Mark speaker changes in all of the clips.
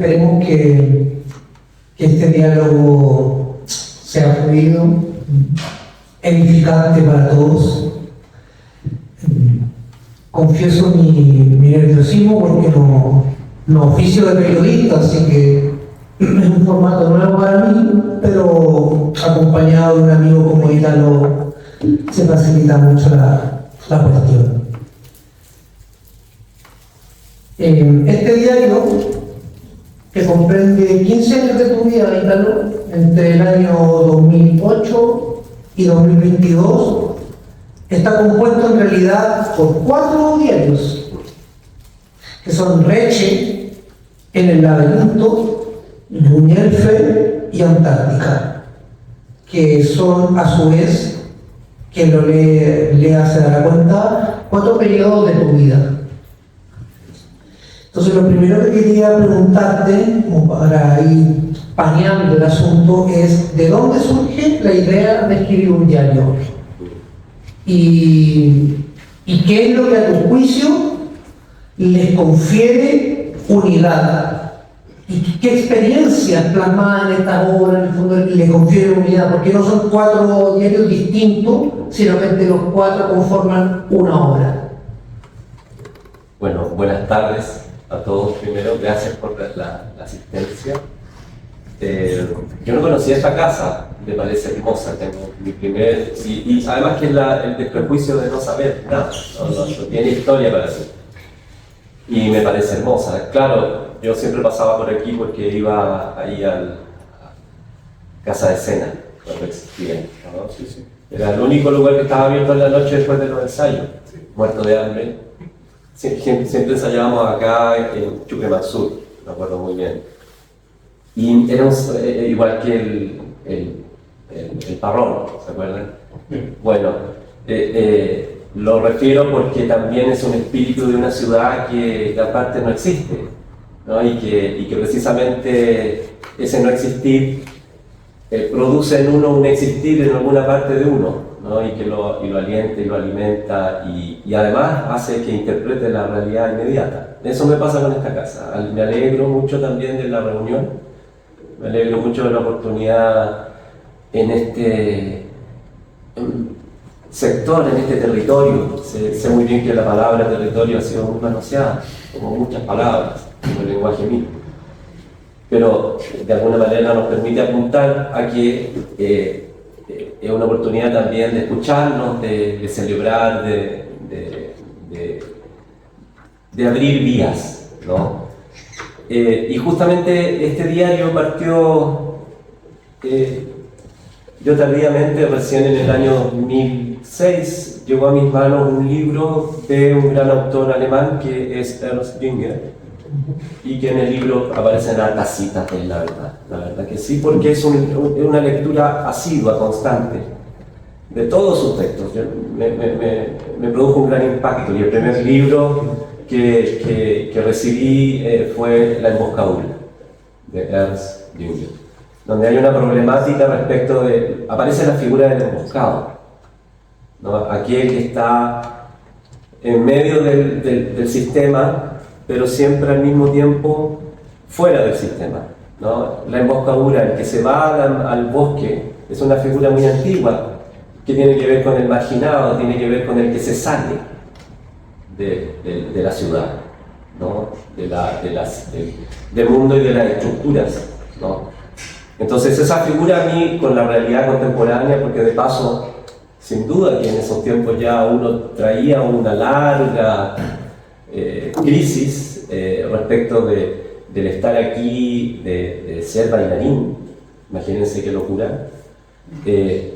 Speaker 1: esperemos que este diálogo sea fluido, edificante para todos. Confieso mi nerviosismo porque no oficio de periodista, así que es un formato nuevo para mí, pero acompañado de un amigo como Ítalo se facilita mucho la cuestión. Este diario, que comprende 15 años de tu vida, Ítalo, entre el año 2008 y 2022, está compuesto en realidad por 4 diarios, que son Reche, En el laberinto, Ñuñelfe y Antártica, que son a su vez, quien lo lea se dará cuenta, 4 periodos de tu vida. Entonces lo primero que quería preguntarte, como para ir paneando el asunto, es ¿de dónde surge la idea de escribir un diario? ¿Y qué es lo que a tu juicio les confiere unidad? ¿Y qué experiencias plasmadas en esta obra en el fondo le confiere unidad? Porque no son 4 diarios distintos, sino que entre los 4 conforman una obra.
Speaker 2: Bueno, buenas tardes a todos. Primero, gracias por la asistencia. Yo no conocía esta casa, me parece hermosa. Tengo mi primer. Y además que el desprejuicio de no saber nada, no tiene historia para eso. Y me parece hermosa. Claro, yo siempre pasaba por aquí porque iba ahí a Casa de Cena, cuando existía, ¿no? Sí, sí. Era el único lugar que estaba abierto en la noche después de los ensayos, sí. Muerto de hambre. Siempre ensayábamos acá en Chuquematsur, me acuerdo muy bien. Y éramos igual que el Parrón, ¿se acuerdan? Bueno, lo refiero porque también es un espíritu de una ciudad que aparte no existe, ¿no? Y que precisamente ese no existir produce en uno un existir en alguna parte de uno, ¿no? Y lo alienta y lo alimenta y además hace que interprete la realidad inmediata. Eso me pasa con esta casa. Me alegro mucho también de la reunión, me alegro mucho de la oportunidad en este sector, en este territorio. Sé muy bien que la palabra territorio ha sido muy manoseada, como muchas palabras, como el lenguaje mismo. Pero de alguna manera nos permite apuntar a que es una oportunidad también de escucharnos, de celebrar, de abrir vías, ¿no? Y justamente este diario partió, yo tardíamente, recién en el año 2006, llegó a mis manos un libro de un gran autor alemán que es Ernst Jünger, y que en el libro aparecen hartas citas de él, la verdad que sí, porque es una lectura asidua, constante, de todos sus textos. Me produjo un gran impacto, y el primer libro que recibí fue La emboscadura, de Ernst Jünger, donde hay una problemática respecto de... aparece la figura del emboscado, ¿no? Aquel que está en medio del sistema, pero siempre al mismo tiempo fuera del sistema, ¿no? La emboscadura, el que se va al bosque, es una figura muy antigua que tiene que ver con el marginado, tiene que ver con el que se sale de la ciudad, ¿no? Del mundo y de las estructuras, ¿no? Entonces esa figura a mí, con la realidad contemporánea, porque de paso, sin duda que en esos tiempos ya uno traía una larga crisis respecto del estar aquí, de ser bailarín, imagínense qué locura, y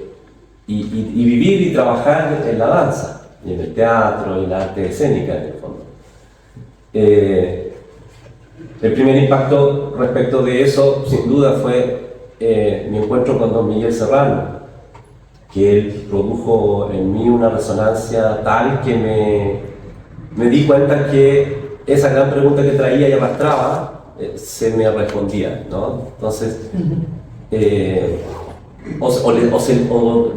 Speaker 2: vivir y trabajar en la danza, y en el teatro, y en la arte escénica en el fondo. El primer impacto respecto de eso, sin duda, fue mi encuentro con don Miguel Serrano, que él produjo en mí una resonancia tal que me di cuenta que esa gran pregunta que traía y arrastraba se me respondía, ¿no? Entonces, o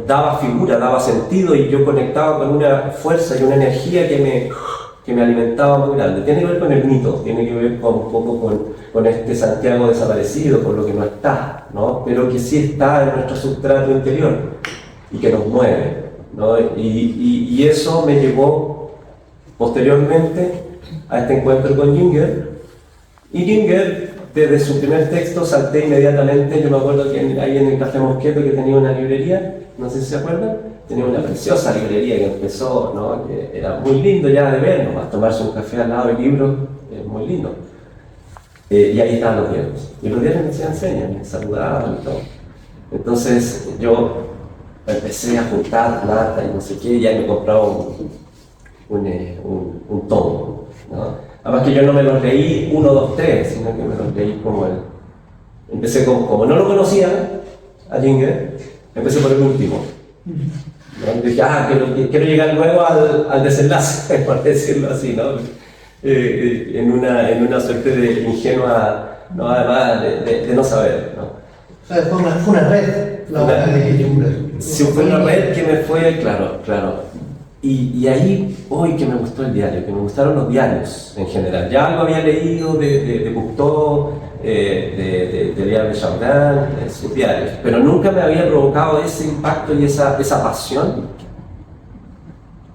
Speaker 2: daba figura, daba sentido, y yo conectaba con una fuerza y una energía que que me alimentaba muy grande. Tiene que ver con el mito, tiene que ver con, un poco con este Santiago desaparecido, con lo que no está, ¿no? Pero que sí está en nuestro sustrato interior y que nos mueve, ¿no? Y eso me llevó posteriormente a este encuentro con Ginger. Y Ginger, desde su primer texto, salté inmediatamente. Yo me acuerdo que ahí en el Café Mosqueto, que tenía una librería, no sé si se acuerdan, tenía una preciosa librería que empezó, ¿no? Que era muy lindo ya de ver, nomás tomarse un café al lado del libro, muy lindo. Y ahí estaban los diarios. Y los diarios me hacían señas, me saludaban y todo. Entonces yo empecé a juntar plata y no sé qué, y ya me compraba un tomo, ¿no? Además que yo no me los leí 1, 2, 3, sino que me los leí como el... Empecé como no lo conocía a Ginger, empecé por el último. ¿No? Dije, quiero llegar luego al desenlace, por decirlo así, ¿no? En una suerte de ingenua, ¿no? Además de no saber, ¿no?
Speaker 1: O sea, fue una red la obra de Ginger.
Speaker 2: Sí, fue una red que me fue, claro. Y ahí, hoy que me gustó el diario, que me gustaron los diarios en general. Ya algo había leído de Cousteau, de Léa de Chardin, sus diarios, pero nunca me había provocado ese impacto y esa pasión.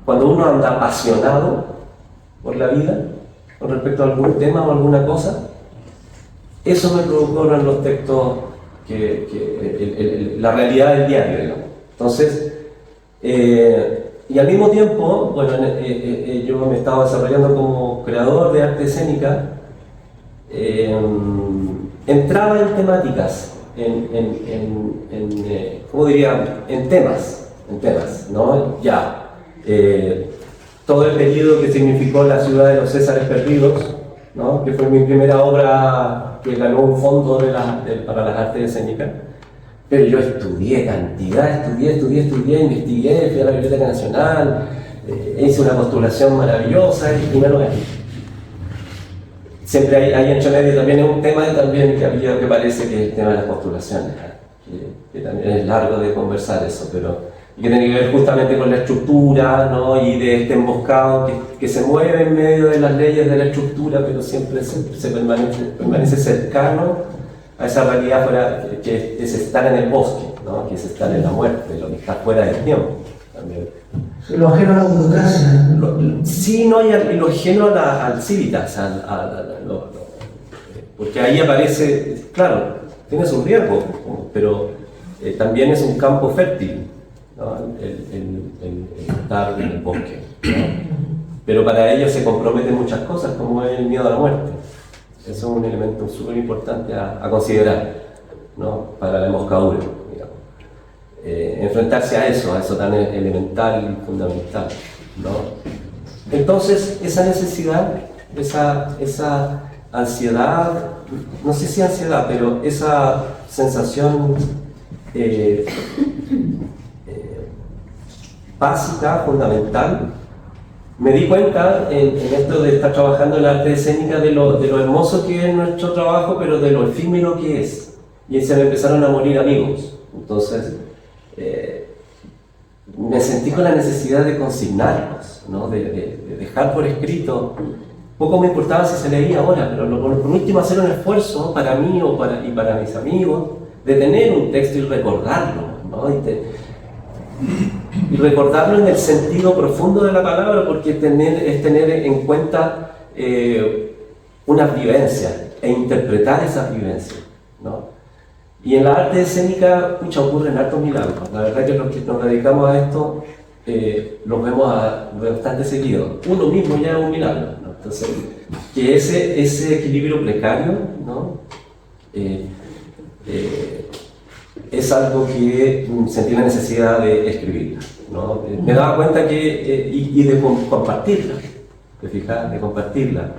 Speaker 2: Cuando uno anda apasionado por la vida, con respecto a algún tema o alguna cosa, eso me provocó en los textos la realidad del diario, digamos. Entonces, y al mismo tiempo, bueno, yo me estaba desarrollando como creador de arte escénica, entraba en temáticas, ¿cómo diría? En temas, ¿no? Ya, todo el periodo que significó la ciudad de los Césares perdidos, ¿no? Que fue mi primera obra que ganó un fondo para las artes escénicas. Pero yo estudié cantidad, estudié, investigué, fui a la Biblioteca Nacional, hice una postulación maravillosa y primero gané. Siempre hay en medio también es un tema también que parece que es el tema de las postulaciones, que también es largo de conversar eso, pero y que tiene que ver justamente con la estructura, ¿no? Y de este emboscado que se mueve en medio de las leyes de la estructura, pero siempre se permanece cercano a esa realidad fuera, que es estar en el bosque, ¿no? Que es estar en la muerte, lo que está fuera del tiempo también.
Speaker 1: Lo ajeno a la burocracia.
Speaker 2: Sí, no, y lo ajeno al civitas, porque ahí aparece, claro, tiene sus riesgos, pero también es un campo fértil, ¿no? el estar en el bosque, ¿no? Pero para ello se comprometen muchas cosas, como el miedo a la muerte. Eso es un elemento súper importante a considerar, ¿no? Para la emboscadura, digamos. Enfrentarse a eso tan elemental y fundamental, ¿no? Entonces, esa necesidad, esa ansiedad, no sé si ansiedad, pero esa sensación básica, fundamental, me di cuenta en esto de estar trabajando en la arte escénica de lo hermoso que es nuestro trabajo, pero de lo efímero que es. Y se me empezaron a morir amigos. Entonces, me sentí con la necesidad de consignarlos, ¿no? de dejar por escrito. Poco me importaba si se leía ahora, pero por último hacer un esfuerzo para mí y para mis amigos, de tener un texto y recordarlo, ¿no? Y recordarlo en el sentido profundo de la palabra, porque es tener en cuenta unas vivencias e interpretar esas vivencias, ¿no? Y en la arte escénica, ocurren hartos milagros. La verdad que los que nos dedicamos a esto los vemos bastante seguido. Uno mismo ya es un milagro, ¿no? Entonces, que ese equilibrio precario, ¿no? Es algo que sentí la necesidad de escribirla, ¿no? Me daba cuenta y de compartirla, ¿te fijas? De compartirla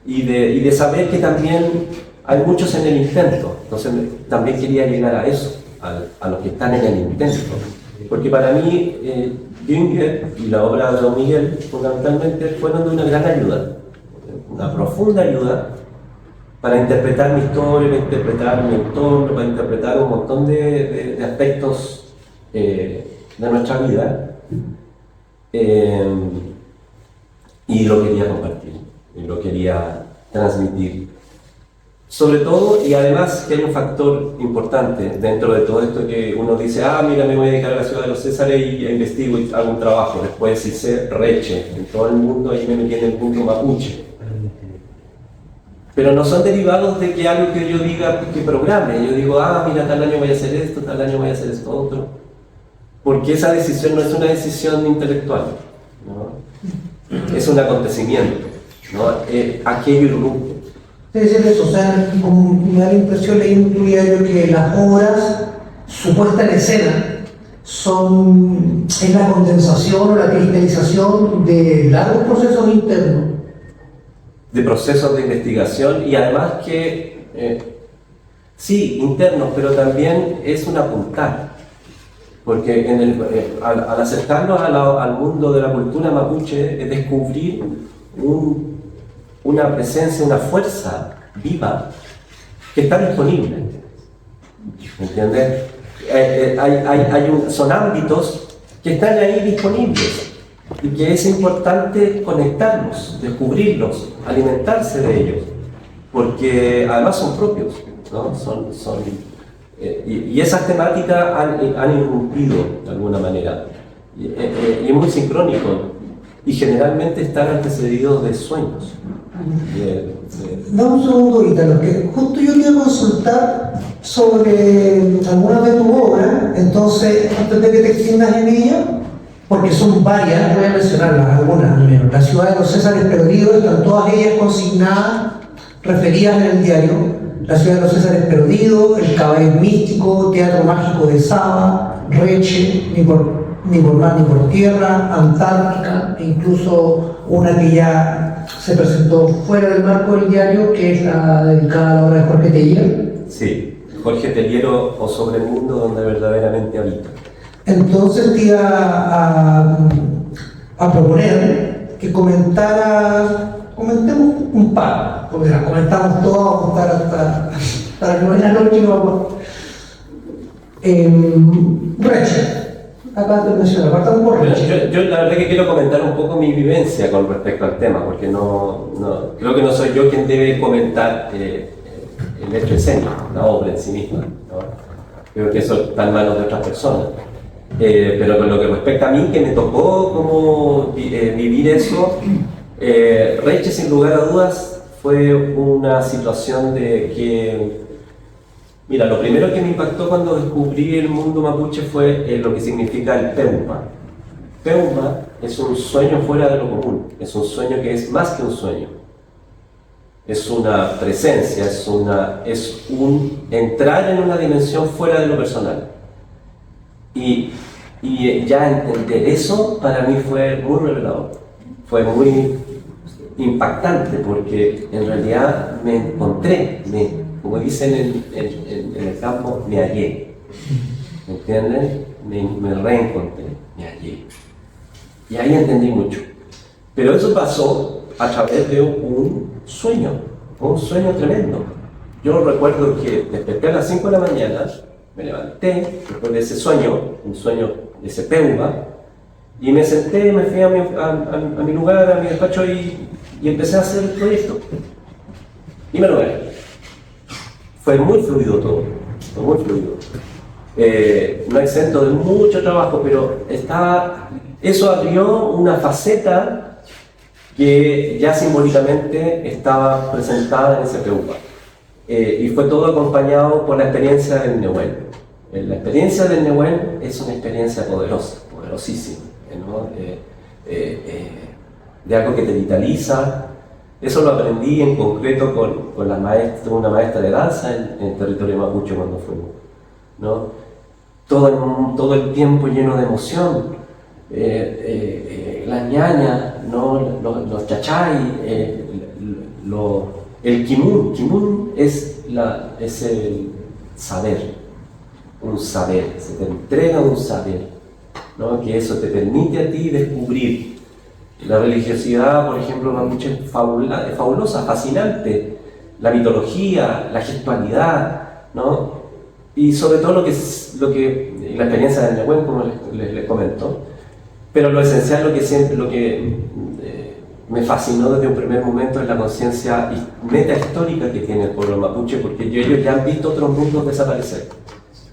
Speaker 2: y de saber que también hay muchos en el intento. Entonces también quería llegar a eso, a los que están en el intento, porque para mí Ginger y la obra de Don Miguel fundamentalmente fueron de una gran ayuda, una profunda ayuda para interpretar mi historia, para interpretar mi entorno, para interpretar un montón de aspectos de nuestra vida. y lo quería compartir, y lo quería transmitir. Sobre todo, y además que hay un factor importante dentro de todo esto que uno dice, mira, me voy a dedicar a la ciudad de los Césares y investigo y hago un trabajo. Después hice Reche en todo el mundo y me metí en el mundo mapuche. Pero no son derivados de que algo que yo diga, que programe. Yo digo, mira, tal año voy a hacer esto, tal año voy a hacer esto otro. Porque esa decisión no es una decisión intelectual, ¿no? Es un acontecimiento, ¿no? Aquello irrumpe.
Speaker 1: Es decir, eso, o sea, como me da la impresión leyendo tu diario que las obras, su puesta en escena, es la condensación o la cristalización de largos procesos internos.
Speaker 2: De procesos de investigación y además que, sí, internos, pero también es un apuntar. Porque al acercarnos al mundo de la cultura mapuche es descubrir una presencia, una fuerza viva que está disponible. ¿Entiendes? Son ámbitos que están ahí disponibles y que es importante conectarlos, descubrirlos, alimentarse de ellos, porque además son propios, ¿no? Y esas temáticas han irrumpido de alguna manera, y es muy sincrónico, y generalmente están antecedidos de sueños.
Speaker 1: Dame un segundo, Ítalo, que justo yo quería consultar sobre algunas de tus obras, entonces, antes de que te extiendas en ella, porque son varias, voy a mencionarlas, algunas al menos. La ciudad de los Césares perdidos, están todas ellas consignadas, referidas en el diario. La ciudad de los Césares perdidos, el caballo místico, teatro mágico de Saba, Reche, ni por mar ni por tierra, Antártica, e incluso una que ya se presentó fuera del marco del diario, que es la dedicada a la obra de Jorge Teillier.
Speaker 2: Sí, Jorge Teillier o Sobre el mundo donde verdaderamente habita.
Speaker 1: Entonces te iba a proponer que comentemos un par, porque las comentamos todas, vamos a contar hasta las 9 de la noche y vamos Reche, acá te mencioné, partamos por Reche.
Speaker 2: Yo la verdad que quiero comentar un poco mi vivencia con respecto al tema, porque creo que no soy yo quien debe comentar el hecho escénico, la obra en sí misma, ¿no? Creo que eso está en manos de otras personas. Pero con lo que respecta a mí, que me tocó como vivir eso, Reche sin lugar a dudas fue una situación de que, mira, lo primero que me impactó cuando descubrí el mundo mapuche fue lo que significa el Peuma. Peuma es un sueño fuera de lo común, es un sueño que es más que un sueño. Es una presencia, es un entrar en una dimensión fuera de lo personal. Y ya entender eso para mí fue muy revelador, fue muy impactante, porque en realidad me encontré, como dicen en el campo, me hallé, ¿me entienden? Me reencontré, me hallé. Y ahí entendí mucho. Pero eso pasó a través de un sueño tremendo. Yo recuerdo que desperté a las 5 de la mañana, me levanté después de ese sueño, un sueño de ese Peuma, y me senté, me fui a mi lugar, a mi despacho y empecé a hacer el proyecto. Y me lo gané. Fue muy fluido todo, fue muy fluido. No exento de mucho trabajo, pero eso abrió una faceta que ya simbólicamente estaba presentada en ese Peuma. Y fue todo acompañado por la experiencia del Nehuen. La experiencia del Nehuen es una experiencia poderosa, poderosísima, ¿no? De algo que te vitaliza. Eso lo aprendí en concreto con una maestra de danza en el territorio mapuche cuando fuimos, ¿no? Todo el tiempo lleno de emoción. Las ñañas, ¿no? Los chachay, el kimun es el saber, un saber, se te entrega un saber, ¿no? Que eso te permite a ti descubrir. La religiosidad, por ejemplo, mapuche es fabulosa, fascinante, la mitología, la gestualidad, ¿no? Y sobre todo la experiencia del Nehuen, como les comento, pero lo esencial, lo que me fascinó desde un primer momento es la conciencia metahistórica que tiene el pueblo mapuche, porque ellos ya han visto otros mundos desaparecer,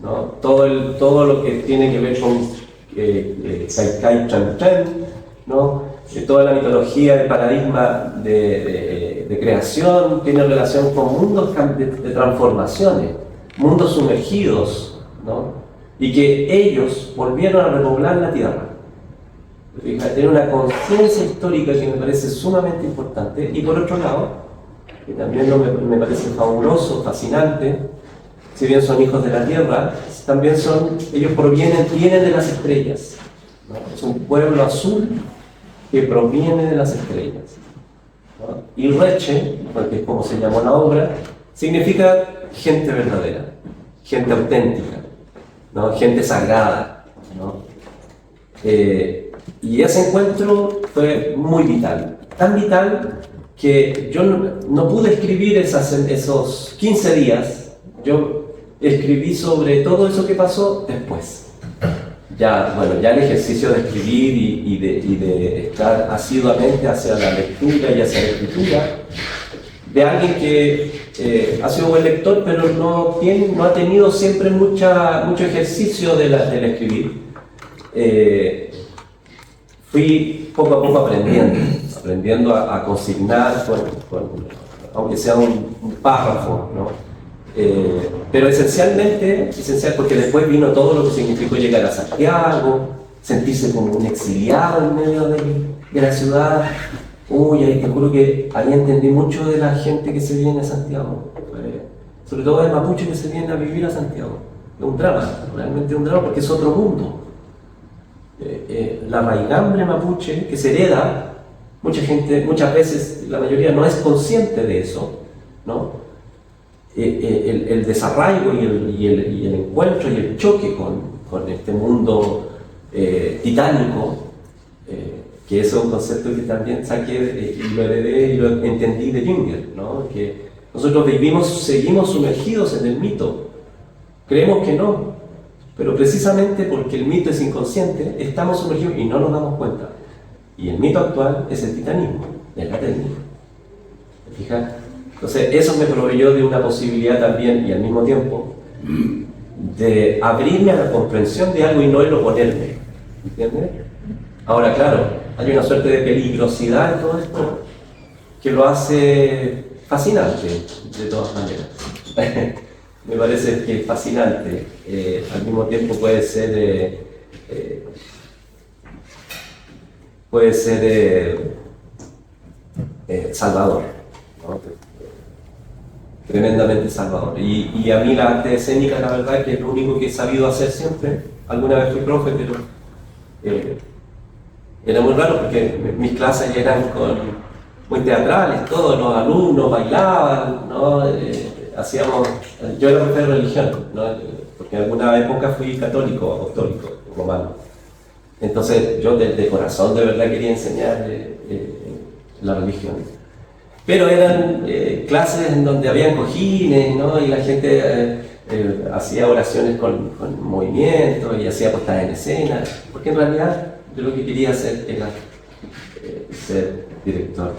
Speaker 2: ¿no? Todo lo que tiene que ver con Kaikai Chan, ¿no? Toda la mitología, el paradigma de creación tiene relación con mundos de transformaciones, mundos sumergidos, ¿no? Y que ellos volvieron a repoblar la tierra. Tiene una conciencia histórica que me parece sumamente importante. Y por otro lado, que también me parece fabuloso, fascinante, si bien son hijos de la tierra, también ellos vienen de las estrellas, ¿no? Es un pueblo azul que proviene de las estrellas, ¿no? Y Reche, porque es como se llamó la obra, significa gente verdadera, gente auténtica, ¿no? Gente sagrada, ¿no? Y ese encuentro fue muy vital, tan vital que yo no pude escribir esos 15 días, yo escribí sobre todo eso que pasó después. Ya el ejercicio de escribir y de estar asiduamente hacia la lectura y hacia la escritura, de alguien que ha sido buen lector, pero no ha tenido siempre mucho ejercicio del escribir. Fui poco a poco aprendiendo a consignar, aunque sea un párrafo, ¿no? Pero esencial porque después vino todo lo que significó llegar a Santiago, sentirse como un exiliado en medio de la ciudad. Te juro que ahí entendí mucho de la gente que se viene a Santiago, sobre todo de mapuche que se viene a vivir a Santiago. Es un drama, realmente un drama, porque es otro mundo. La raigambre mapuche que se hereda, muchas veces, la mayoría no es consciente de eso, ¿no? El desarraigo y el encuentro y el choque con este mundo titánico, que es un concepto que también saqué y lo heredé y lo entendí de Jünger, ¿no? Que nosotros seguimos sumergidos en el mito, creemos que no, pero precisamente porque el mito es inconsciente, estamos sumergidos y no nos damos cuenta. Y el mito actual es el titanismo, es la técnica. ¿Te fijas? Entonces, eso me proveyó de una posibilidad también, y al mismo tiempo, de abrirme a la comprensión de algo y no el oponerme. ¿Entiendes? Ahora, claro, hay una suerte de peligrosidad en todo esto que lo hace fascinante, de todas maneras. Me parece que es fascinante. Al mismo tiempo puede ser salvador, ¿no? Tremendamente salvador. Y a mí la arte escénica, la verdad, que es lo único que he sabido hacer siempre. Alguna vez fui profe, pero era muy raro porque mis clases eran muy teatrales, todos los alumnos bailaban, ¿no? Yo era profe de religión, ¿no? Porque en alguna época fui católico, apostólico, romano. Entonces yo de corazón de verdad quería enseñar la religión. Pero eran clases en donde habían cojines, ¿no? Y la gente hacía oraciones con movimiento y hacía puestas en escena, porque en realidad yo lo que quería hacer era ser director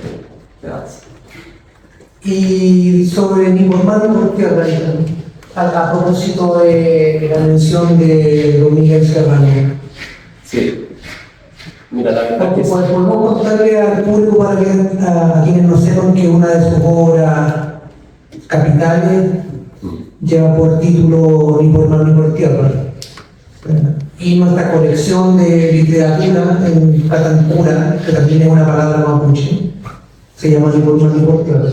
Speaker 2: de danza.
Speaker 1: Y sobre mi hermano, ¿por qué a propósito de la mención de Don Miguel Serrano?
Speaker 2: Sí. Mira, la verdad que
Speaker 1: podemos contarle al público para que a quienes no sepan que una de sus obras capitales lleva por título Ni por mar ni por tierra. Y nuestra colección de literatura en Catancura, que también es una palabra mapuche, se llama Ni por mar ni por tierra.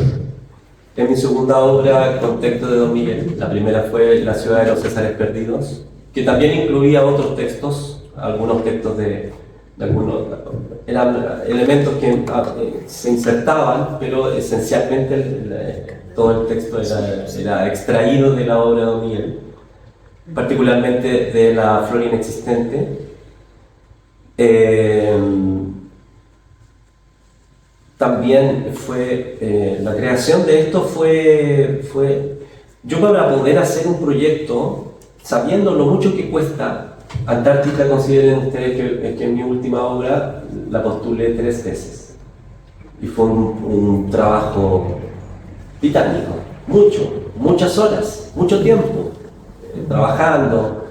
Speaker 2: Es mi segunda obra, Contexto de Don Miguel. La primera fue La ciudad de los Césares perdidos, que también incluía otros textos, algunos textos eran elementos que se insertaban, pero esencialmente todo el texto era extraído de la obra de Don Miguel, particularmente de La flor inexistente. También la creación de esto fue yo, para poder hacer un proyecto, sabiendo lo mucho que cuesta. Antártica, consideren ustedes que en mi última obra la postulé 3 veces. y fue un trabajo titánico, muchas horas, mucho tiempo, trabajando,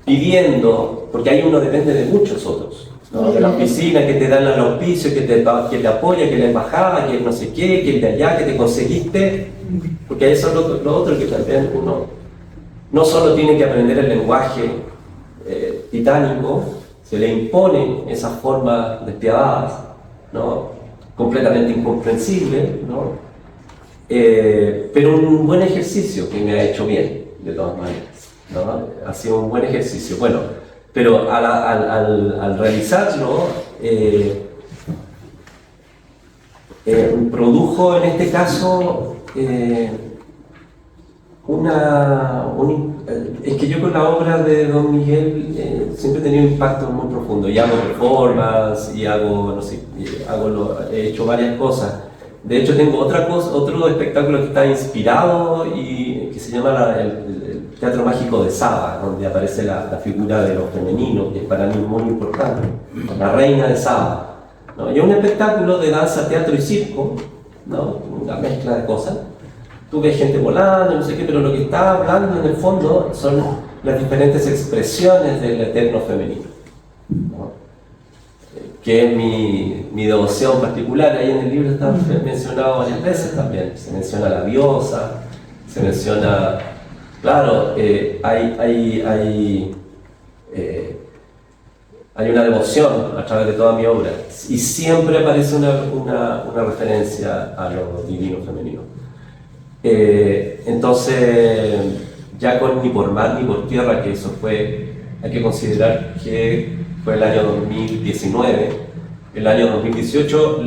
Speaker 2: pidiendo, porque ahí uno depende de muchos otros, ¿no? De la oficina que te dan el auspicio, que te apoya, que la embajada, que no sé qué, que el de allá, que te conseguiste, porque eso es lo otro que también uno no solo tiene que aprender el lenguaje titánico, se le imponen esas formas despiadadas, ¿no? Completamente incomprensibles, ¿no? Pero un buen ejercicio que me ha hecho bien, de todas maneras, ¿no? Ha sido un buen ejercicio. Bueno, pero al realizarlo, produjo en este caso es que yo con la obra de Don Miguel siempre he tenido un impacto muy profundo, y hago performance, y hago, no sé, he hecho varias cosas. De hecho tengo otro espectáculo que está inspirado y que se llama el Teatro Mágico de Saba, donde aparece la figura de lo femenino, que para mí es muy importante, la reina de Saba, ¿no? Y es un espectáculo de danza, teatro y circo, ¿no? Una mezcla de cosas. Tú ves gente volando, no sé qué, pero lo que está hablando en el fondo son las diferentes expresiones del eterno femenino, ¿no? Que es mi devoción particular. Ahí en el libro está mencionado varias veces también. Se menciona la diosa, se menciona, claro, hay una devoción a través de toda mi obra, y siempre aparece una referencia a lo divino femenino. Entonces, ya con Ni por mar ni por tierra, que eso fue, hay que considerar que fue el año 2019, el año 2018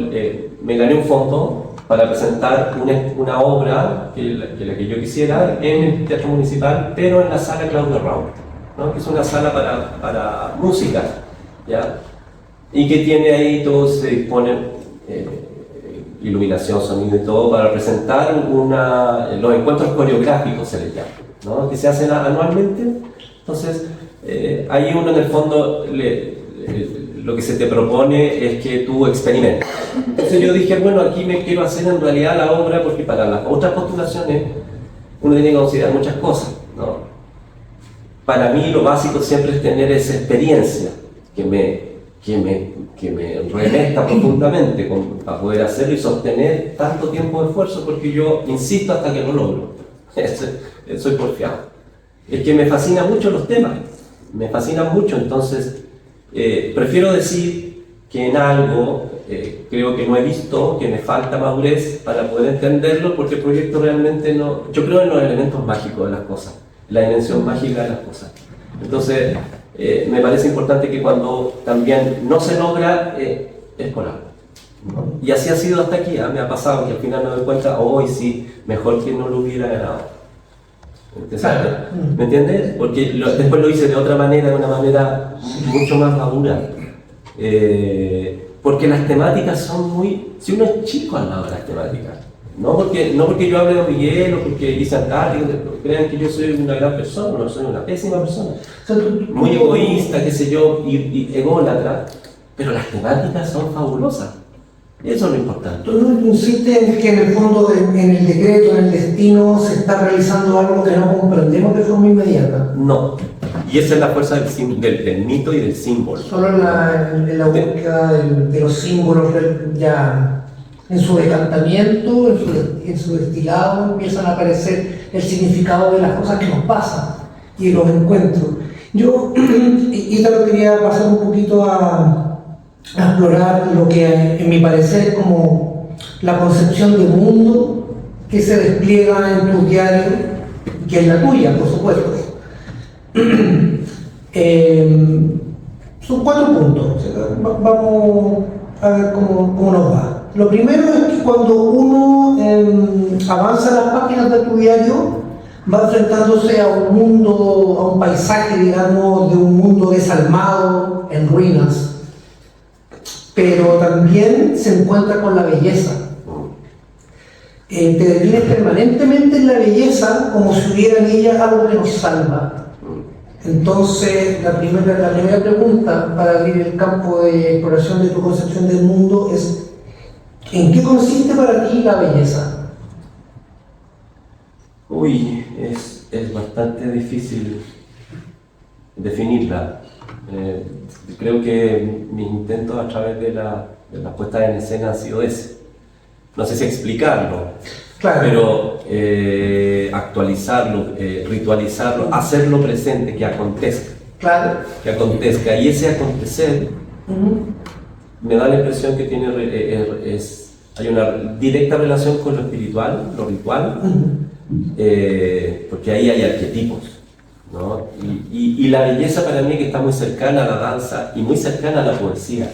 Speaker 2: me gané un fondo para presentar una obra que la que yo quisiera en el Teatro Municipal, pero en la sala Claudio Raúl, ¿no? Que es una sala para música, ¿ya? Y que tiene ahí, todo se dispone, iluminación, sonido y todo, para presentar los encuentros coreográficos, se les llama, ¿no? Que se hacen anualmente. Entonces, ahí uno en el fondo, lo que se te propone es que tú experimentes. Entonces yo dije, bueno, aquí me quiero hacer en realidad la obra, porque para las otras postulaciones uno tiene que considerar muchas cosas, ¿no? Para mí lo básico siempre es tener esa experiencia que me remezca profundamente para poder hacerlo y sostener tanto tiempo de esfuerzo, porque yo insisto hasta que lo logro. Soy porfiado. Es que me fascinan mucho los temas, me fascinan mucho, entonces prefiero decir que en algo creo que no he visto, que me falta madurez para poder entenderlo, porque el proyecto realmente no... Yo creo en los elementos mágicos de las cosas, la dimensión mágica de las cosas. Entonces, me parece importante que cuando también no se logra, es por algo, ¿no? Y así ha sido hasta aquí, me ha pasado que al final me doy cuenta, hoy sí, mejor que no lo hubiera ganado. ¿Me entiendes? Porque después lo hice de otra manera, de una manera mucho más madura. Porque las temáticas son muy... Si uno es chico al lado de las temáticas, no porque yo hable de Miguel o porque hice Antártico, crean que yo soy una gran persona, no, soy una pésima persona. Muy egoísta, qué sé yo, y ególatra, pero las temáticas son fabulosas. Eso es lo importante.
Speaker 1: ¿Tú insistes en que en el fondo, en el decreto, en el destino, se está realizando algo que no comprendemos de forma inmediata?
Speaker 2: No. Y esa es la fuerza del mito y del símbolo.
Speaker 1: Solo en la búsqueda de los símbolos, ya en su decantamiento, en su destilado, empiezan a aparecer el significado de las cosas que nos pasan y los encuentros. Yo, y te lo quería pasar un poquito a explorar lo que en mi parecer es como la concepción de mundo que se despliega en tu diario, que es la tuya, por supuesto. Son 4 puntos, vamos a ver cómo nos va. Lo primero es que cuando uno avanza las páginas de tu diario, va enfrentándose a un mundo, a un paisaje, digamos, de un mundo desalmado, en ruinas, pero también se encuentra con la belleza. Te detienes permanentemente en la belleza, como si hubiera en ella algo que nos salva. Entonces, la primera pregunta para abrir el campo de exploración de tu concepción del mundo es: ¿En qué consiste para ti la belleza?
Speaker 2: Uy, es bastante difícil definirla. Creo que mis intentos a través de la puesta en escena han sido ese. No sé si explicarlo,
Speaker 1: Claro.
Speaker 2: pero actualizarlo, ritualizarlo, hacerlo presente, que acontezca.
Speaker 1: Claro.
Speaker 2: Que acontezca. Y ese acontecer me da la impresión que tiene, hay una directa relación con lo espiritual, lo ritual, porque ahí hay arquetipos, ¿no? Y la belleza para mí que está muy cercana a la danza y muy cercana a la poesía,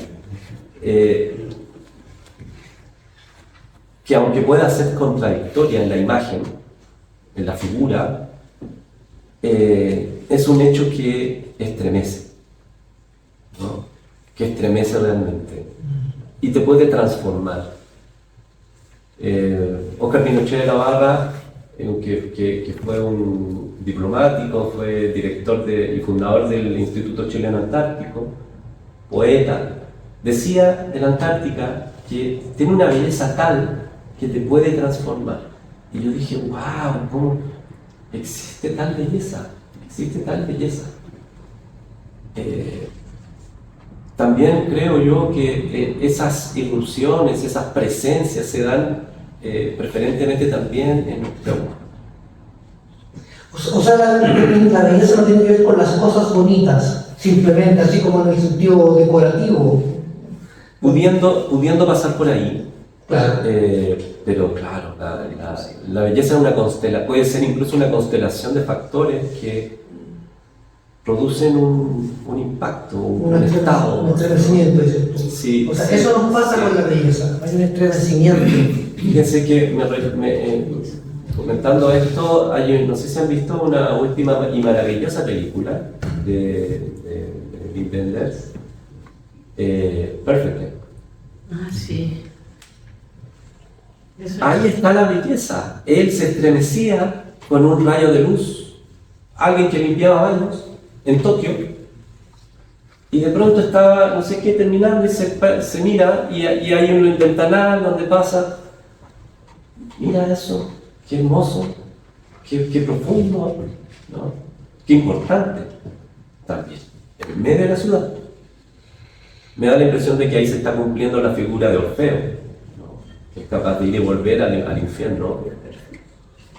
Speaker 2: que aunque pueda ser contradictoria en la imagen, en la figura, es un hecho que estremece, ¿no? Que estremece realmente y te puede transformar. Óscar Pinochet de la Barra, que fue un diplomático, fue director y fundador del Instituto Chileno Antártico, poeta, decía de la Antártica que tiene una belleza tal que te puede transformar. Y yo dije, wow, ¿cómo existe tal belleza? Existe tal belleza. También creo yo que esas irrupciones, esas presencias se dan preferentemente también en los pueblos.
Speaker 1: O sea, la belleza no tiene que ver con las cosas bonitas, simplemente así como en el sentido decorativo.
Speaker 2: Pudiendo pasar por ahí,
Speaker 1: Claro.
Speaker 2: pero claro, la belleza es una constelación, puede ser incluso una constelación de factores que producen un impacto, un estado.
Speaker 1: Un estremecimiento, dices tú.
Speaker 2: Sí,
Speaker 1: o sea,
Speaker 2: sí,
Speaker 1: eso nos pasa
Speaker 2: sí.
Speaker 1: con la belleza, hay un estremecimiento.
Speaker 2: Fíjense que comentando esto, no sé si han visto una última y maravillosa película de Wim Wenders, Perfect.
Speaker 3: Ah, sí. Eso
Speaker 2: Ahí está la belleza. Él se estremecía con un rayo de luz. Alguien que limpiaba baños en Tokio. Y de pronto estaba, no sé qué, terminando y se mira y hay un ventanal donde pasa. Mira eso, qué hermoso, qué profundo, ¿no? Qué importante también, en medio de la ciudad. Me da la impresión de que ahí se está cumpliendo la figura de Orfeo, ¿no? Que es capaz de ir y volver al infierno,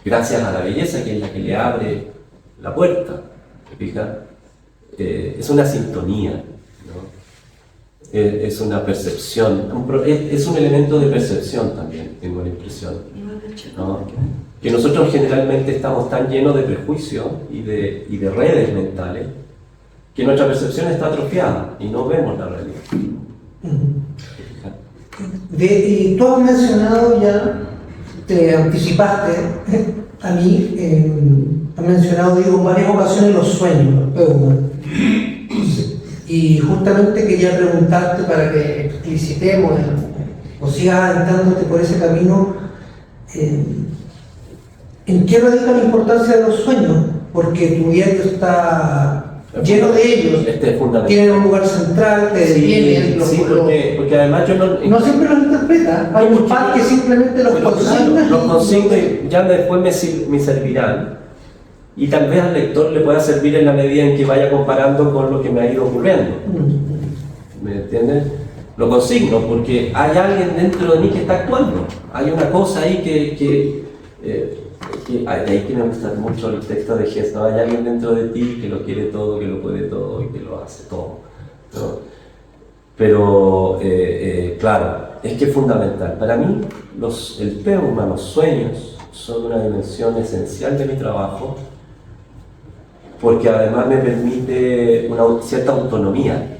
Speaker 2: gracias a la belleza que es la que le abre la puerta. ¿Te fijas? Es una sintonía, ¿no? Es una percepción, es un elemento de percepción también, tengo la impresión, ¿no? Que nosotros generalmente estamos tan llenos de prejuicios y de redes mentales que nuestra percepción está atrofiada y no vemos la realidad.
Speaker 1: Tú has mencionado ya, te anticipaste a mí, has mencionado, digo, en varias ocasiones los sueños, Peumann. Y justamente quería preguntarte para que explicitemos o sigas adentrándote por ese camino, ¿en qué radica la importancia de los sueños? Porque tu diario está lleno de ellos,
Speaker 2: Este es fundamental.
Speaker 1: tienen un lugar central, te detienen,
Speaker 2: Sí, porque además yo
Speaker 1: no siempre los interpreta, hay un par que simplemente los consigna.
Speaker 2: Los consigno y ya después me servirán. Y tal vez al lector le pueda servir en la medida en que vaya comparando con lo que me ha ido ocurriendo. ¿Me entiendes? Lo consigno porque hay alguien dentro de mí que está actuando. Hay una cosa ahí de ahí que me gusta mucho el texto de Hess, ¿no? Hay alguien dentro de ti que lo quiere todo, que lo puede todo y que lo hace todo, ¿no? Pero, claro, es que es fundamental. Para mí, el Peumann, los sueños, son una dimensión esencial de mi trabajo, porque además me permite una cierta autonomía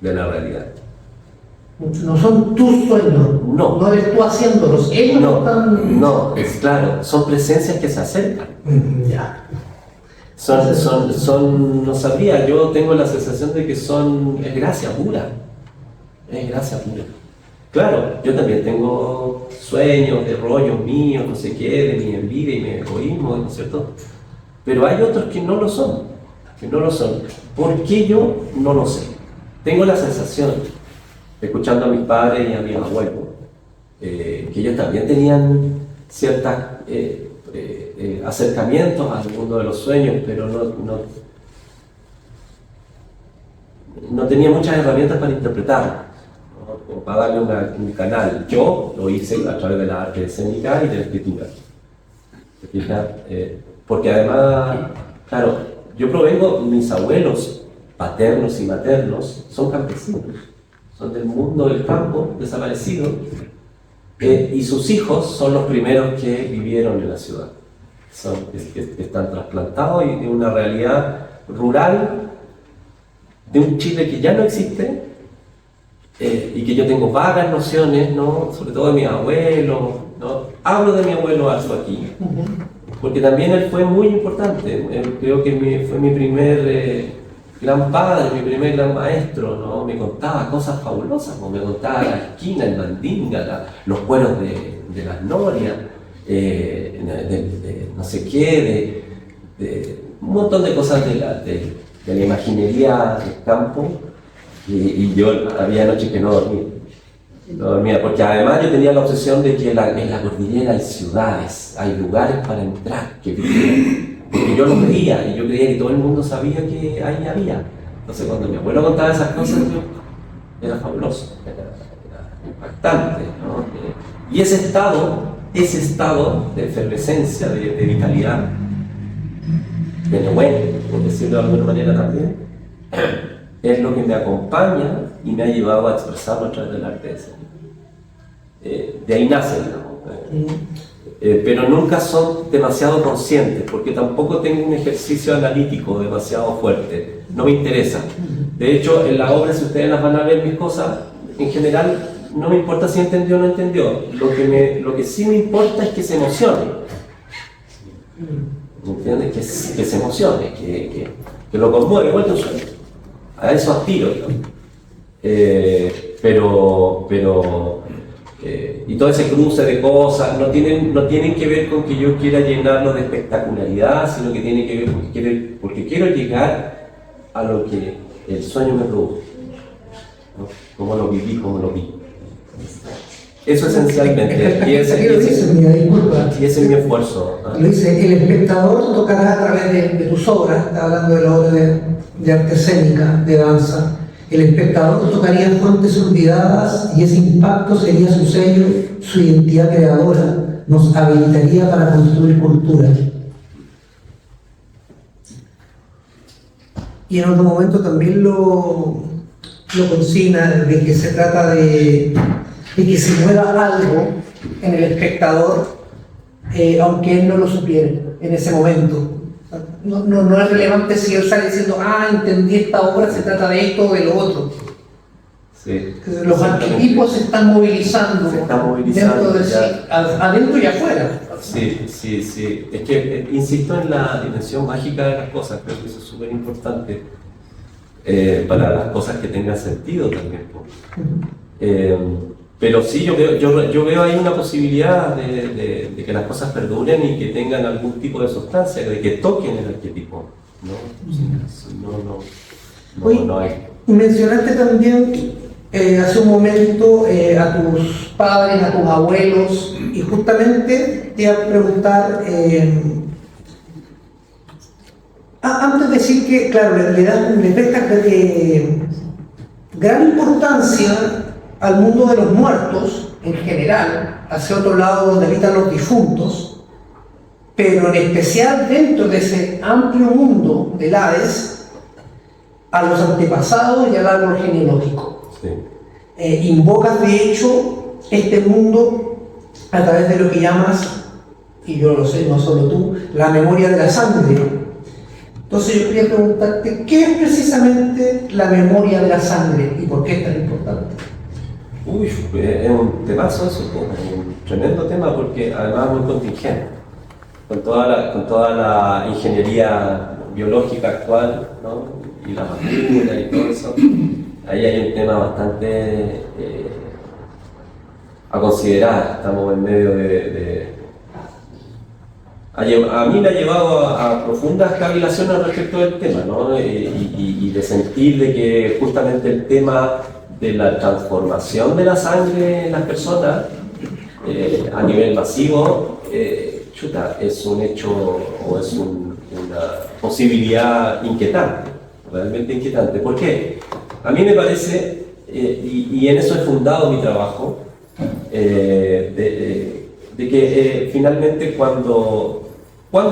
Speaker 2: de la realidad.
Speaker 1: No son tus sueños, no eres tú haciéndolos, ellos están...
Speaker 2: No, es claro, son presencias que se acercan.
Speaker 1: Ya.
Speaker 2: No sabría, yo tengo la sensación de que es gracia pura. Es gracia pura. Claro, yo también tengo sueños, de rollos míos, no sé qué, de mi envidia y mi egoísmo, ¿no es cierto? Pero hay otros que no lo son, ¿Por qué yo? No lo sé. Tengo la sensación, escuchando a mis padres y a mis abuelos, que ellos también tenían ciertos acercamientos al mundo de los sueños, pero no tenía muchas herramientas para interpretarlo, ¿no? O para darle un canal. Yo lo hice a través de la arte escénica y de la escritura. ¿Se fija? Porque además, claro, yo provengo, mis abuelos paternos y maternos son campesinos, son del mundo del campo, desaparecidos, y sus hijos son los primeros que vivieron en la ciudad. Que están trasplantados y de una realidad rural, de un Chile que ya no existe, y que yo tengo vagas nociones, ¿no? Sobre todo de mi abuelo, ¿no? Hablo de mi abuelo algo aquí, porque también él fue muy importante. Creo que fue mi primer gran padre, mi primer gran maestro, ¿no? Me contaba cosas fabulosas, ¿no? Me contaba la esquina, el mandinga, los cueros de las norias, de no sé qué, de un montón de cosas de la imaginería del campo, y yo había noches que no dormía, porque además yo tenía la obsesión de que en la cordillera hay ciudades, hay lugares para entrar, que vivían. Porque yo lo veía y yo creía que todo el mundo sabía que ahí había. Entonces cuando mi abuelo contaba esas cosas, era fabuloso, era impactante, ¿no? Y ese estado de efervescencia, de vitalidad, de Nehuen, por decirlo de alguna manera también, es lo que me acompaña y me ha llevado a expresarlo a través del arte escénico. De ahí nace, digamos. Pero nunca son demasiado conscientes, porque tampoco tengo un ejercicio analítico demasiado fuerte, no me interesa. De hecho, en la obra, si ustedes las van a ver, mis cosas, en general, no me importa si entendió o no entendió. Lo que sí me importa es que se emocione. ¿Entiendes? Que se emocione, que lo conmueve, igual que un sueño. A eso aspiro, digamos. Y todo ese cruce de cosas no tienen que ver con que yo quiera llenarlo de espectacularidad, sino que tiene que ver porque quiero llegar a lo que el sueño me produjo, ¿no? Cómo lo viví, cómo lo vi. Eso esencialmente, y ese es mi esfuerzo, ¿no?
Speaker 1: Lo dice, el espectador tocará a través de tus obras, está hablando de la obra de arte escénica, de danza. El espectador tocaría fuentes olvidadas y ese impacto sería su sello, su identidad creadora, nos habilitaría para construir cultura. Y en otro momento también lo consigna de que se trata de que se mueva algo en el espectador, aunque él no lo supiera en ese momento. No es relevante si él sale diciendo, entendí esta obra, se trata de esto o de lo otro.
Speaker 2: Sí,
Speaker 1: los arquetipos se están movilizando, dentro de sí, adentro y afuera.
Speaker 2: Sí. Es que insisto en la dimensión mágica de las cosas, creo que eso es súper importante para las cosas que tengan sentido también. Pero sí, yo veo ahí una posibilidad de que las cosas perduren y que tengan algún tipo de sustancia, de que toquen el arquetipo. No hay.
Speaker 1: Mencionaste también hace un momento a tus padres, a tus abuelos, y justamente te iba a preguntar, antes de decir que, claro, le prestas gran importancia al mundo de los muertos en general, hacia otro lado donde habitan los difuntos, pero en especial dentro de ese amplio mundo del Hades, a los antepasados y al árbol genealógico.
Speaker 2: Sí.
Speaker 1: Invocas de hecho este mundo a través de lo que llamas, y yo lo sé, no solo tú, la memoria de la sangre. Entonces yo quería preguntarte, ¿qué es precisamente la memoria de la sangre y por qué es tan importante?
Speaker 2: Uy, es un temazo eso, un tremendo tema, porque además es muy contingente, con toda la ingeniería biológica actual, ¿no? Y la vacuna y todo eso. Ahí hay un tema bastante a considerar. Estamos en medio a mí me ha llevado a profundas cavilaciones respecto del tema, ¿no? Y de sentir de que justamente el tema de la transformación de la sangre en las personas a nivel masivo, chuta, es un hecho o es una posibilidad inquietante, realmente inquietante. ¿Por qué? A mí me parece, y en eso he fundado mi trabajo, de que finalmente cuando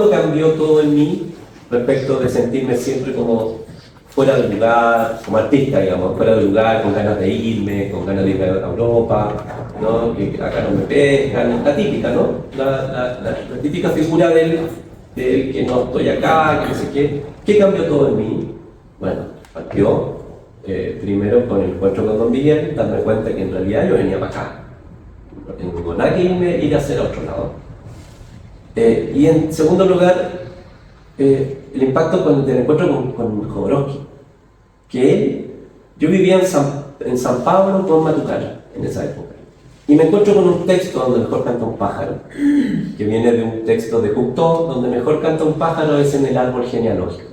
Speaker 2: cambió todo en mí respecto de sentirme siempre como fuera de lugar, como artista, digamos, fuera de lugar, con ganas de irme, con ganas de ir a Europa, ¿no? Que acá no me pescan, la típica, ¿no? La típica figura del que no estoy acá, que no sé qué. ¿Qué cambió todo en mí? Bueno, partió primero con el encuentro con Don Miguel, darme cuenta que en realidad yo venía para acá. No tengo nada que ir a hacer a otro lado. Y en segundo lugar, el impacto del encuentro con Jodorowsky, que yo vivía en San Pablo con Matucana en esa época, y me encuentro con un texto donde mejor canta un pájaro, que viene de un texto de Cocteau, donde mejor canta un pájaro es en el árbol genealógico.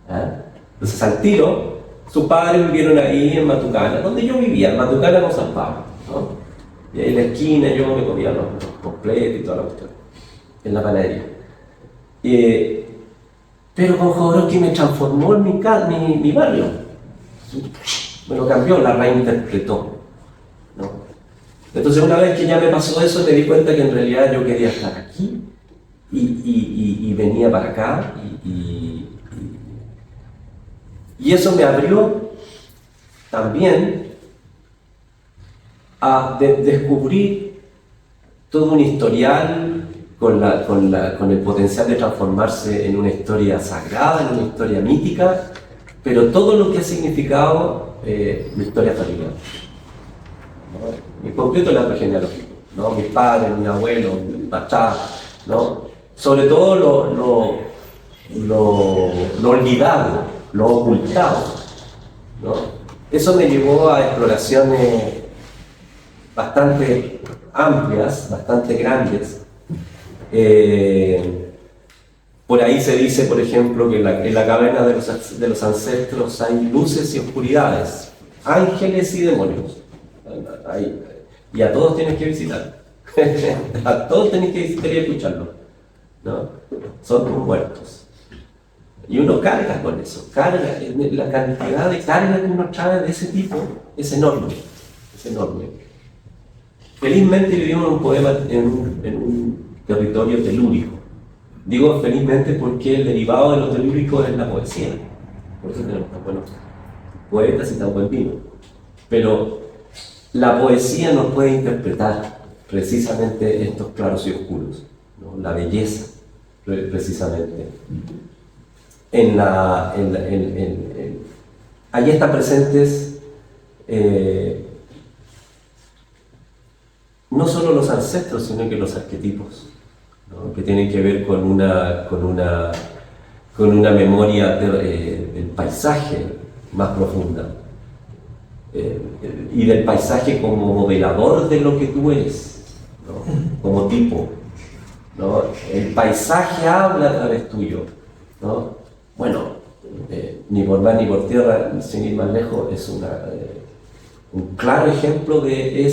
Speaker 2: ¿Ah? Entonces al tiro, sus padres vivieron ahí en Matucana, donde yo vivía, en Matucana con San Pablo, ¿no? Y ahí en la esquina yo me comía los completos y toda la cuestión, en la panadería. Pero con Jodorowsky me transformó en mi barrio. Me lo cambió, la reinterpretó, ¿no? Entonces una vez que ya me pasó eso, me di cuenta que en realidad yo quería estar aquí y venía para acá y eso me abrió también a descubrir todo un historial con el potencial de transformarse en una historia sagrada, en una historia mítica, pero todo lo que ha significado mi historia familiar, ¿no? En concreto el árbol genealógico, ¿no? Mis padres, mi abuelo, mi papá, ¿no? Sobre todo lo olvidado, lo ocultado, ¿no? Eso me llevó a exploraciones bastante amplias, bastante grandes. Por ahí se dice, por ejemplo, que en la caverna de los ancestros hay luces y oscuridades, ángeles y demonios. Y a todos tienes que visitar. A todos tienes que visitar y escucharlo, ¿no? Son tus muertos. Y uno carga con eso, la cantidad de carga que uno trae de ese tipo es enorme, es enorme. Felizmente vivimos en un territorio telúrico. Digo felizmente porque el derivado de lo telúrico es la poesía. Por eso tenemos tan buenos poetas y tan buen vino. Pero la poesía nos puede interpretar precisamente estos claros y oscuros, ¿no? La belleza, precisamente. Allí están presentes no solo los ancestros, sino que los arquetipos, ¿no? Que tienen que ver con una memoria del paisaje más profunda, y del paisaje como modelador de lo que tú eres, ¿no? Como tipo, ¿no? El paisaje habla a través tuyo, ¿no? Bueno, ni por mar ni por tierra, sin ir más lejos, es un claro ejemplo de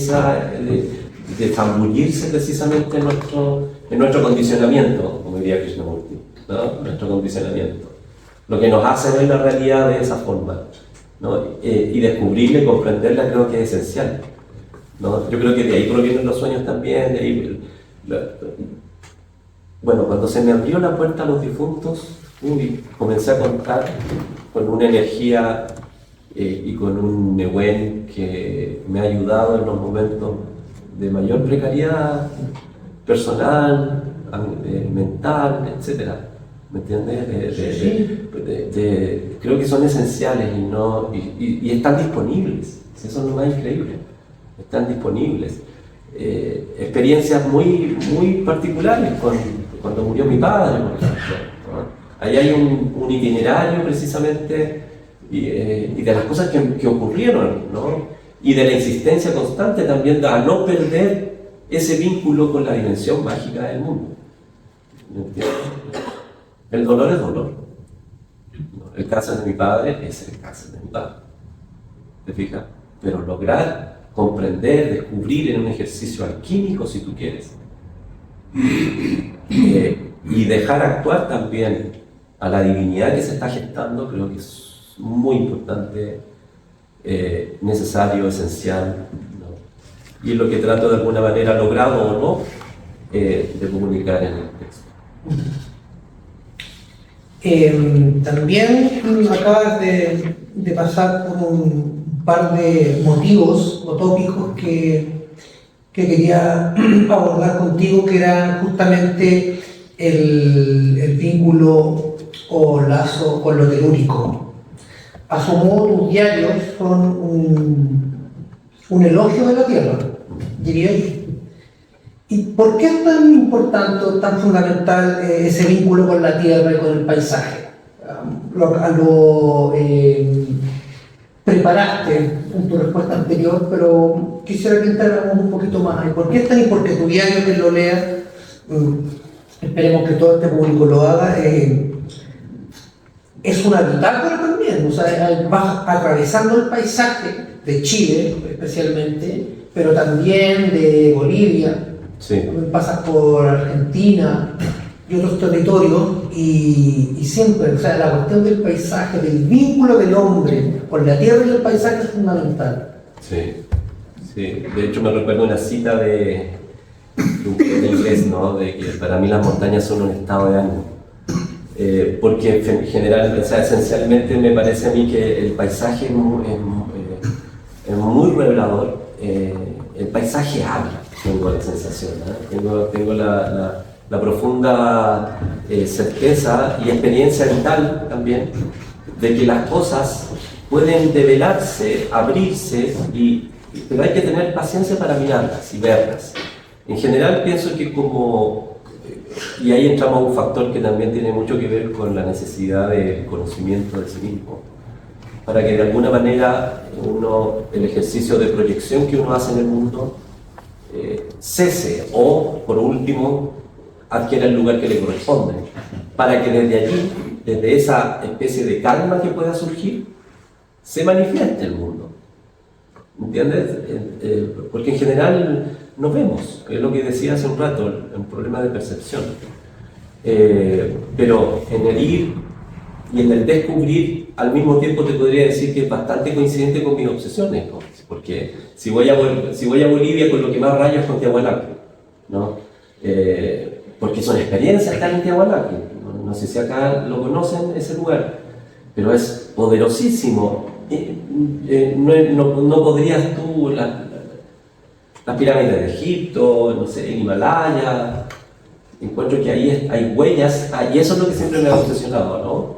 Speaker 2: zambullirse precisamente en nuestro condicionamiento, como diría Krishnamurti, ¿no? Nuestro condicionamiento, lo que nos hace ver la realidad de esa forma, ¿no? Y descubrirla y comprenderla creo que es esencial, ¿no? Yo creo que de ahí provienen los sueños también, de ahí, bueno, cuando se me abrió la puerta a los difuntos, comencé a contar con una energía y con un Nehuen que me ha ayudado en los momentos de mayor precariedad personal, mental, etc. ¿Me entiendes? Creo que son esenciales y están disponibles. Eso es lo más increíble. Están disponibles. Experiencias muy, muy particulares cuando murió mi padre, por ejemplo, ¿no? Ahí hay un itinerario precisamente y de las cosas que ocurrieron, ¿no? Y de la insistencia constante también a no perder ese vínculo con la dimensión mágica del mundo. ¿Entiendes? El dolor es dolor. El cáncer de mi padre es el cáncer de mi padre. ¿Te fijas? Pero lograr comprender, descubrir en un ejercicio alquímico, si tú quieres, y dejar actuar también a la divinidad que se está gestando, creo que es muy importante, necesario, esencial, ¿no? Y es lo que trato de alguna manera, logrado o no, de comunicar en el texto.
Speaker 1: También acabas de pasar por un par de motivos o tópicos que quería abordar contigo, que era justamente el vínculo o lazo con lo telúrico. A su modo, tus diarios son un elogio de la tierra, diría yo. ¿Y por qué es tan importante, tan fundamental ese vínculo con la tierra y con el paisaje? Preparaste en tu respuesta anterior, pero quisiera que entráramos un poquito más. ¿Por qué es tan importante? Porque tu diario, que lo lea, esperemos que todo este público lo haga, es una bitácora también, o sea, vas atravesando el paisaje de Chile, especialmente, pero también de Bolivia.
Speaker 2: Sí.
Speaker 1: Pasas por Argentina y otros territorios y siempre, o sea, la cuestión del paisaje, del vínculo del hombre con la tierra y el paisaje es fundamental.
Speaker 2: Sí, sí. De hecho me recuerdo una cita de un poeta inglés, ¿no? De que para mí las montañas son un estado de ánimo. Porque en general, o sea, esencialmente me parece a mí que el paisaje es muy revelador. El paisaje habla, tengo la sensación, ¿no? Tengo la profunda certeza y experiencia vital también de que las cosas pueden develarse, abrirse, pero hay que tener paciencia para mirarlas y verlas. En general pienso que y ahí entramos a un factor que también tiene mucho que ver con la necesidad de conocimiento de sí mismo, para que de alguna manera el ejercicio de proyección que uno hace en el mundo cese o, por último, adquiera el lugar que le corresponde, para que desde allí, desde esa especie de calma que pueda surgir, se manifieste el mundo. ¿Entiendes? Porque en general no vemos, es lo que decía hace un rato, un problema de percepción. Pero en el ir y en el descubrir, al mismo tiempo te podría decir que es bastante coincidente con mis obsesiones, ¿no? Porque si voy a Bolivia, con lo que más rayo es con Tiahuanaco, ¿no? Porque son experiencias estar en Tiahuanaco. No sé si acá lo conocen, ese lugar, pero es poderosísimo. No podrías tú, las pirámides de Egipto, no sé, el Himalaya, encuentro que ahí hay huellas, y eso es lo que siempre me ha obsesionado, ¿no?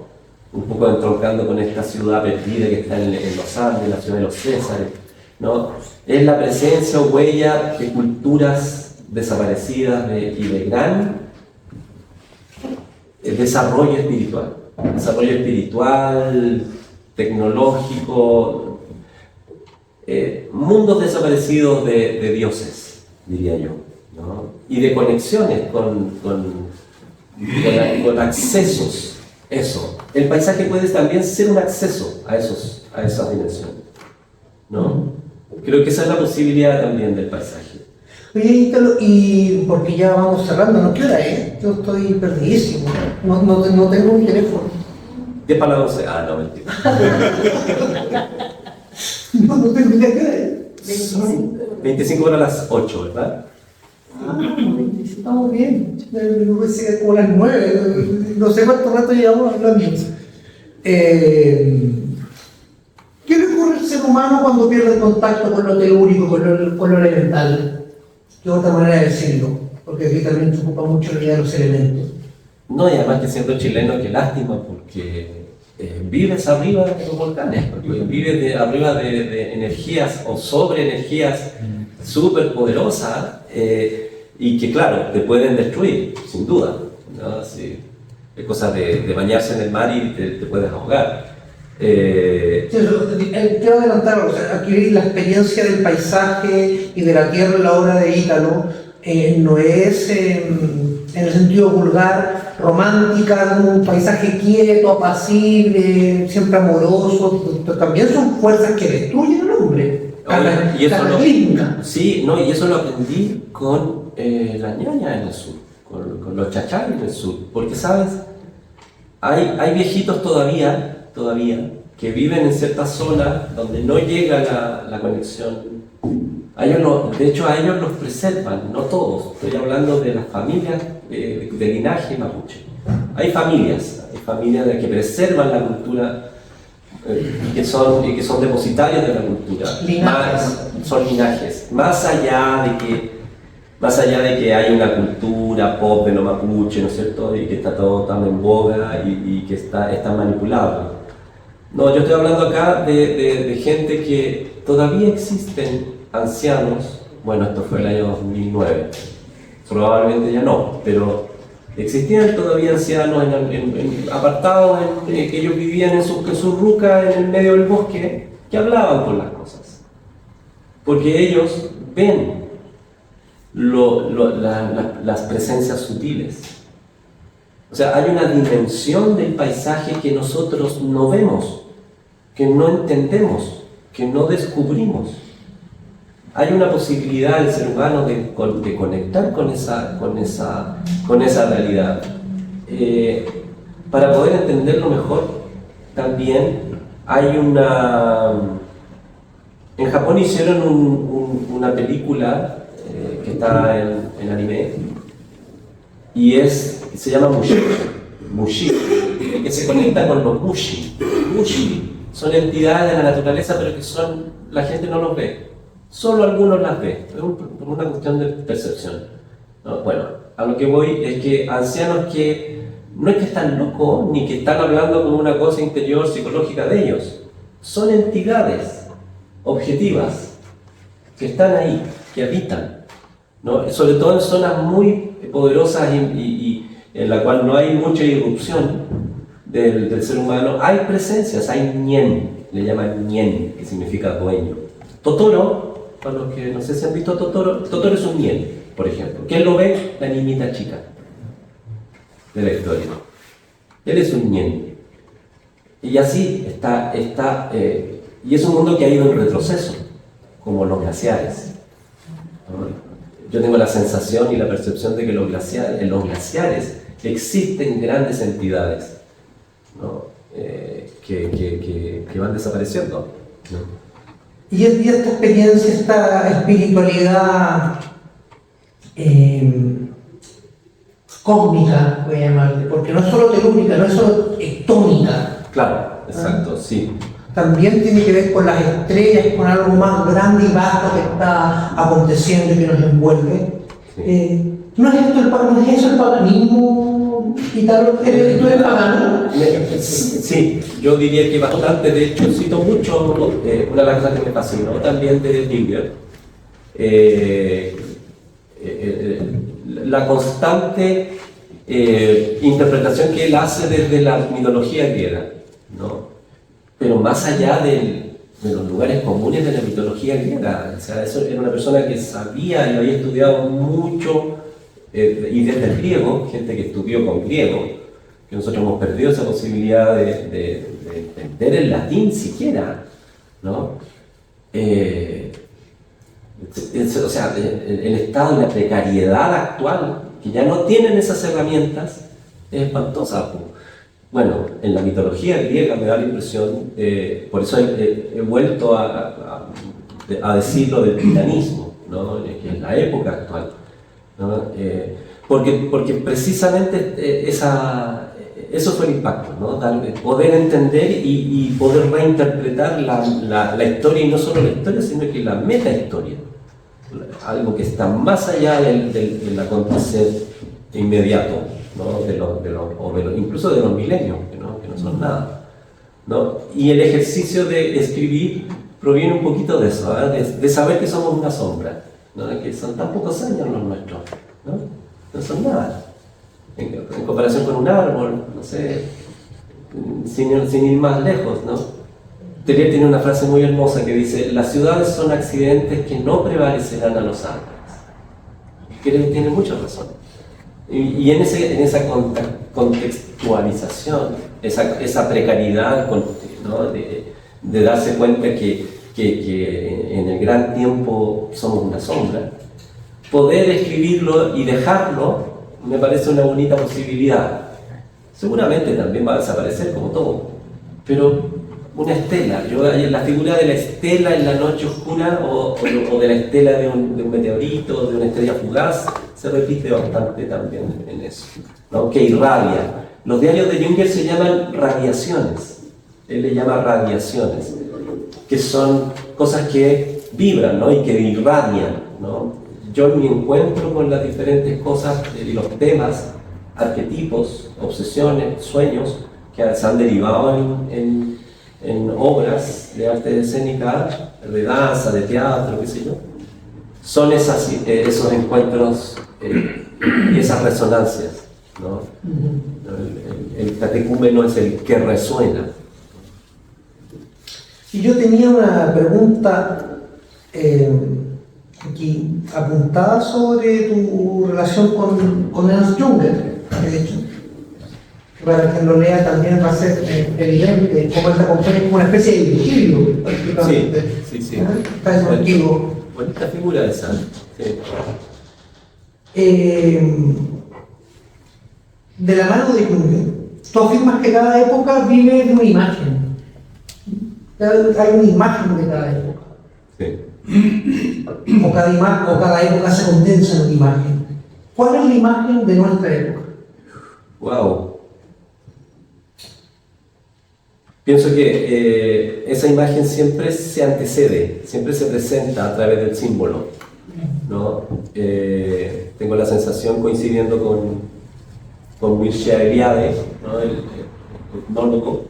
Speaker 2: Un poco entroncando con esta ciudad perdida que está en los Andes, la ciudad de los Césares, ¿no? Es la presencia o huella de culturas desaparecidas y de gran desarrollo espiritual, tecnológico, mundos desaparecidos de dioses, diría yo, ¿no? Y de conexiones con accesos. Eso, el paisaje puede también ser un acceso a esas dimensiones, ¿no? Creo que esa es la posibilidad también del paisaje.
Speaker 1: Oye, Ítalo, y porque ya vamos cerrando, ¿no? ¿Qué hora es? Yo estoy perdidísimo, no tengo un teléfono.
Speaker 2: 10 para las 11. Ah, no, mentira.
Speaker 1: No tengo idea qué hora es.
Speaker 2: Son 25 para las 8, ¿verdad?
Speaker 1: Estamos bien. Me parece como las 9. No sé cuánto rato llevamos hablando. ¿Qué le ocurre al ser humano cuando pierde el contacto con lo telúrico, con lo elemental? ¿Qué otra manera de decirlo? Porque aquí también se ocupa mucho la idea de los elementos.
Speaker 2: No, y además que siendo chileno, qué lástima, porque vives arriba de los volcanes, porque vives arriba de energías o sobre energías súper poderosas, y que claro, te pueden destruir, sin duda, ¿no? Sí, es cosa de bañarse en el mar y te puedes ahogar.
Speaker 1: Quiero adelantar, o sea, aquí la experiencia del paisaje y de la tierra en la obra de Ítalo no es en el sentido vulgar, romántica, un paisaje quieto, apacible, siempre amoroso, pero también son fuerzas que destruyen al hombre.
Speaker 2: Y eso lo,
Speaker 1: clínica.
Speaker 2: sí, no, y eso lo aprendí con las ñañas en el sur, con los chachás en el sur, porque sabes, hay viejitos todavía, que viven en ciertas zonas donde no llega la conexión. De hecho, a ellos los preservan, no todos. Estoy hablando de las familias de linaje mapuche. Hay familias que preservan la cultura y que son depositarios de la cultura. Son linajes. Más allá de que hay una cultura pop de lo mapuche, ¿no es cierto? Y que está todo tan en boga y que está manipulado. No, yo estoy hablando acá de gente que todavía existen, ancianos. Bueno, esto fue el año 2009. Probablemente ya no, pero existían todavía ancianos apartados, que ellos vivían en sus rucas en el medio del bosque, que hablaban con las cosas. Porque ellos ven las presencias sutiles. O sea, hay una dimensión del paisaje que nosotros no vemos, que no entendemos, que no descubrimos. Hay una posibilidad del ser humano de conectar con esa realidad. Para poder entenderlo mejor, también hay en Japón hicieron una película que está en anime, y se llama Mushi, que se conecta con los Mushi. Mushi son entidades de la naturaleza, pero que la gente no los ve. Solo algunos las ve, por una cuestión de percepción. No, bueno, a lo que voy es que ancianos que no es que están locos, ni que están hablando con una cosa interior psicológica de ellos. Son entidades objetivas que están ahí, que habitan, ¿no? Sobre todo en zonas muy poderosas y en la cual no hay mucha irrupción del ser humano. Hay presencias, hay ñen, le llaman ñen, que significa dueño. Totoro, para los que no sé si han visto Totoro es un ñen, por ejemplo. ¿Quién lo ve? La niñita chica de la historia. Él es un ñen. Y así está y es un mundo que ha ido en retroceso, como los glaciares. Yo tengo la sensación y la percepción de que en los glaciares existen grandes entidades, ¿no? que van desapareciendo, ¿no?
Speaker 1: Y esta experiencia, esta espiritualidad cósmica, voy a llamarle, porque no es solo telúrica, no es solo ectónica.
Speaker 2: Claro, exacto, sí.
Speaker 1: También tiene que ver con las estrellas, con algo más grande y vasto que está aconteciendo y que nos envuelve. Sí. ¿No es eso el paganismo? Italo? ¿Tú eres pagano?
Speaker 2: Sí, yo diría que bastante. De hecho, cito mucho una de las cosas que me fascinó también de Ginger, la constante interpretación que él hace desde la mitología griega, ¿no? Pero más allá de los lugares comunes de la mitología griega. O sea, eso era una persona que sabía y había estudiado mucho, y desde el griego, gente que estudió con griego, que nosotros hemos perdido esa posibilidad de entender el latín siquiera, ¿no? O sea, el estado y la precariedad actual, que ya no tienen esas herramientas, es espantosa. Bueno, en la mitología griega me da la impresión, por eso he vuelto a decir lo del titanismo, ¿no? Que es la época actual, ¿no? Porque precisamente eso fue el impacto, ¿no? Poder entender y poder reinterpretar la historia, y no solo la historia, sino que la metahistoria, algo que está más allá del acontecer inmediato, ¿no? Incluso de los milenios, que no son nada, ¿no? Y el ejercicio de escribir proviene un poquito de eso, de saber que somos una sombra, ¿no? Que son tan pocos años los nuestros, no son nada en comparación con un árbol, no sé, sin ir más lejos, ¿no? Tellier tiene una frase muy hermosa que dice: las ciudades son accidentes que no prevalecerán a los árboles. Creo que tiene mucha razón. Y en esa contextualización, esa precariedad, ¿no? de darse cuenta que que en el gran tiempo somos una sombra, poder escribirlo y dejarlo me parece una bonita posibilidad. Seguramente también va a desaparecer como todo, pero una estela, la figura de la estela en la noche oscura o de la estela de un meteorito, de una estrella fugaz, se repite bastante también en eso, ¿no? Que irradia. Los diarios de Jünger se llaman radiaciones, él le llama radiaciones, que son cosas que vibran, ¿no? Y que irradian, ¿no? Yo en mi encuentro con las diferentes cosas y los temas, arquetipos, obsesiones, sueños que se han derivado en obras de arte escénica, de danza, de teatro, qué sé yo, son esos encuentros y esas resonancias, ¿no? El catecúmeno es el que resuena.
Speaker 1: Y yo tenía una pregunta aquí apuntada sobre tu relación con Ernst Jünger, de hecho. Para quien lo lea también va a ser evidente cómo él te acompaña como una especie de Virgilio, prácticamente.
Speaker 2: Sí.
Speaker 1: Está en antiguo.
Speaker 2: Bonita figura esa. Sí.
Speaker 1: De la mano de Jünger, tú afirmas que cada época vive de una imagen. Hay una imagen de cada época.
Speaker 2: Sí.
Speaker 1: O cada época se condensa en una imagen. ¿Cuál es la imagen de nuestra época?
Speaker 2: Wow. Pienso que esa imagen siempre se antecede, siempre se presenta a través del símbolo, ¿no? Tengo la sensación, coincidiendo con Mircea Eliade, ¿no? El etnólogo,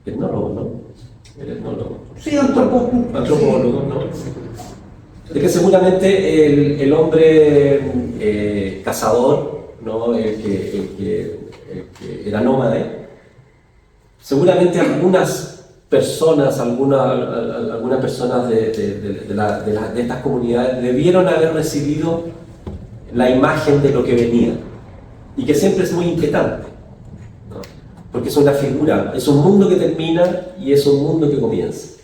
Speaker 2: ¿no? El etnólogo.
Speaker 1: Sí, antropólogo,
Speaker 2: ¿no? De que seguramente el hombre cazador, ¿no? El que era nómade, seguramente algunas personas de estas comunidades debieron haber recibido la imagen de lo que venía, y que siempre es muy inquietante, ¿no? Porque es una figura, es un mundo que termina y es un mundo que comienza.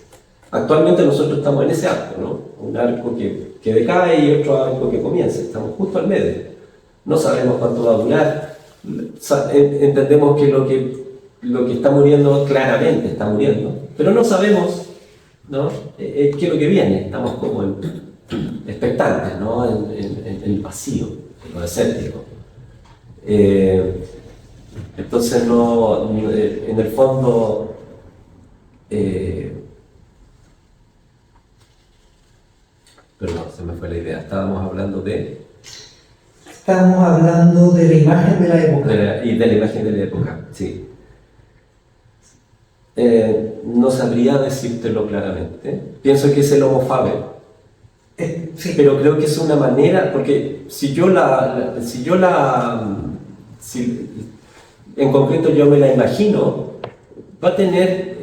Speaker 2: Actualmente nosotros estamos en ese arco, ¿no? Un arco que decae y otro arco que comienza, estamos justo al medio. No sabemos cuánto va a durar, entendemos que lo que está muriendo claramente está muriendo, pero no sabemos, ¿no? Qué es lo que viene. Estamos como expectantes, ¿no? En el vacío, en lo escéptico. Entonces en el fondo perdón, se me fue la idea. Estábamos hablando de
Speaker 1: la imagen de la época.
Speaker 2: y de la imagen de la época, sí. No sabría decírtelo claramente. Pienso que es el Homo faber,
Speaker 1: Sí.
Speaker 2: pero creo que es una manera, porque si en concreto yo me la imagino, va a tener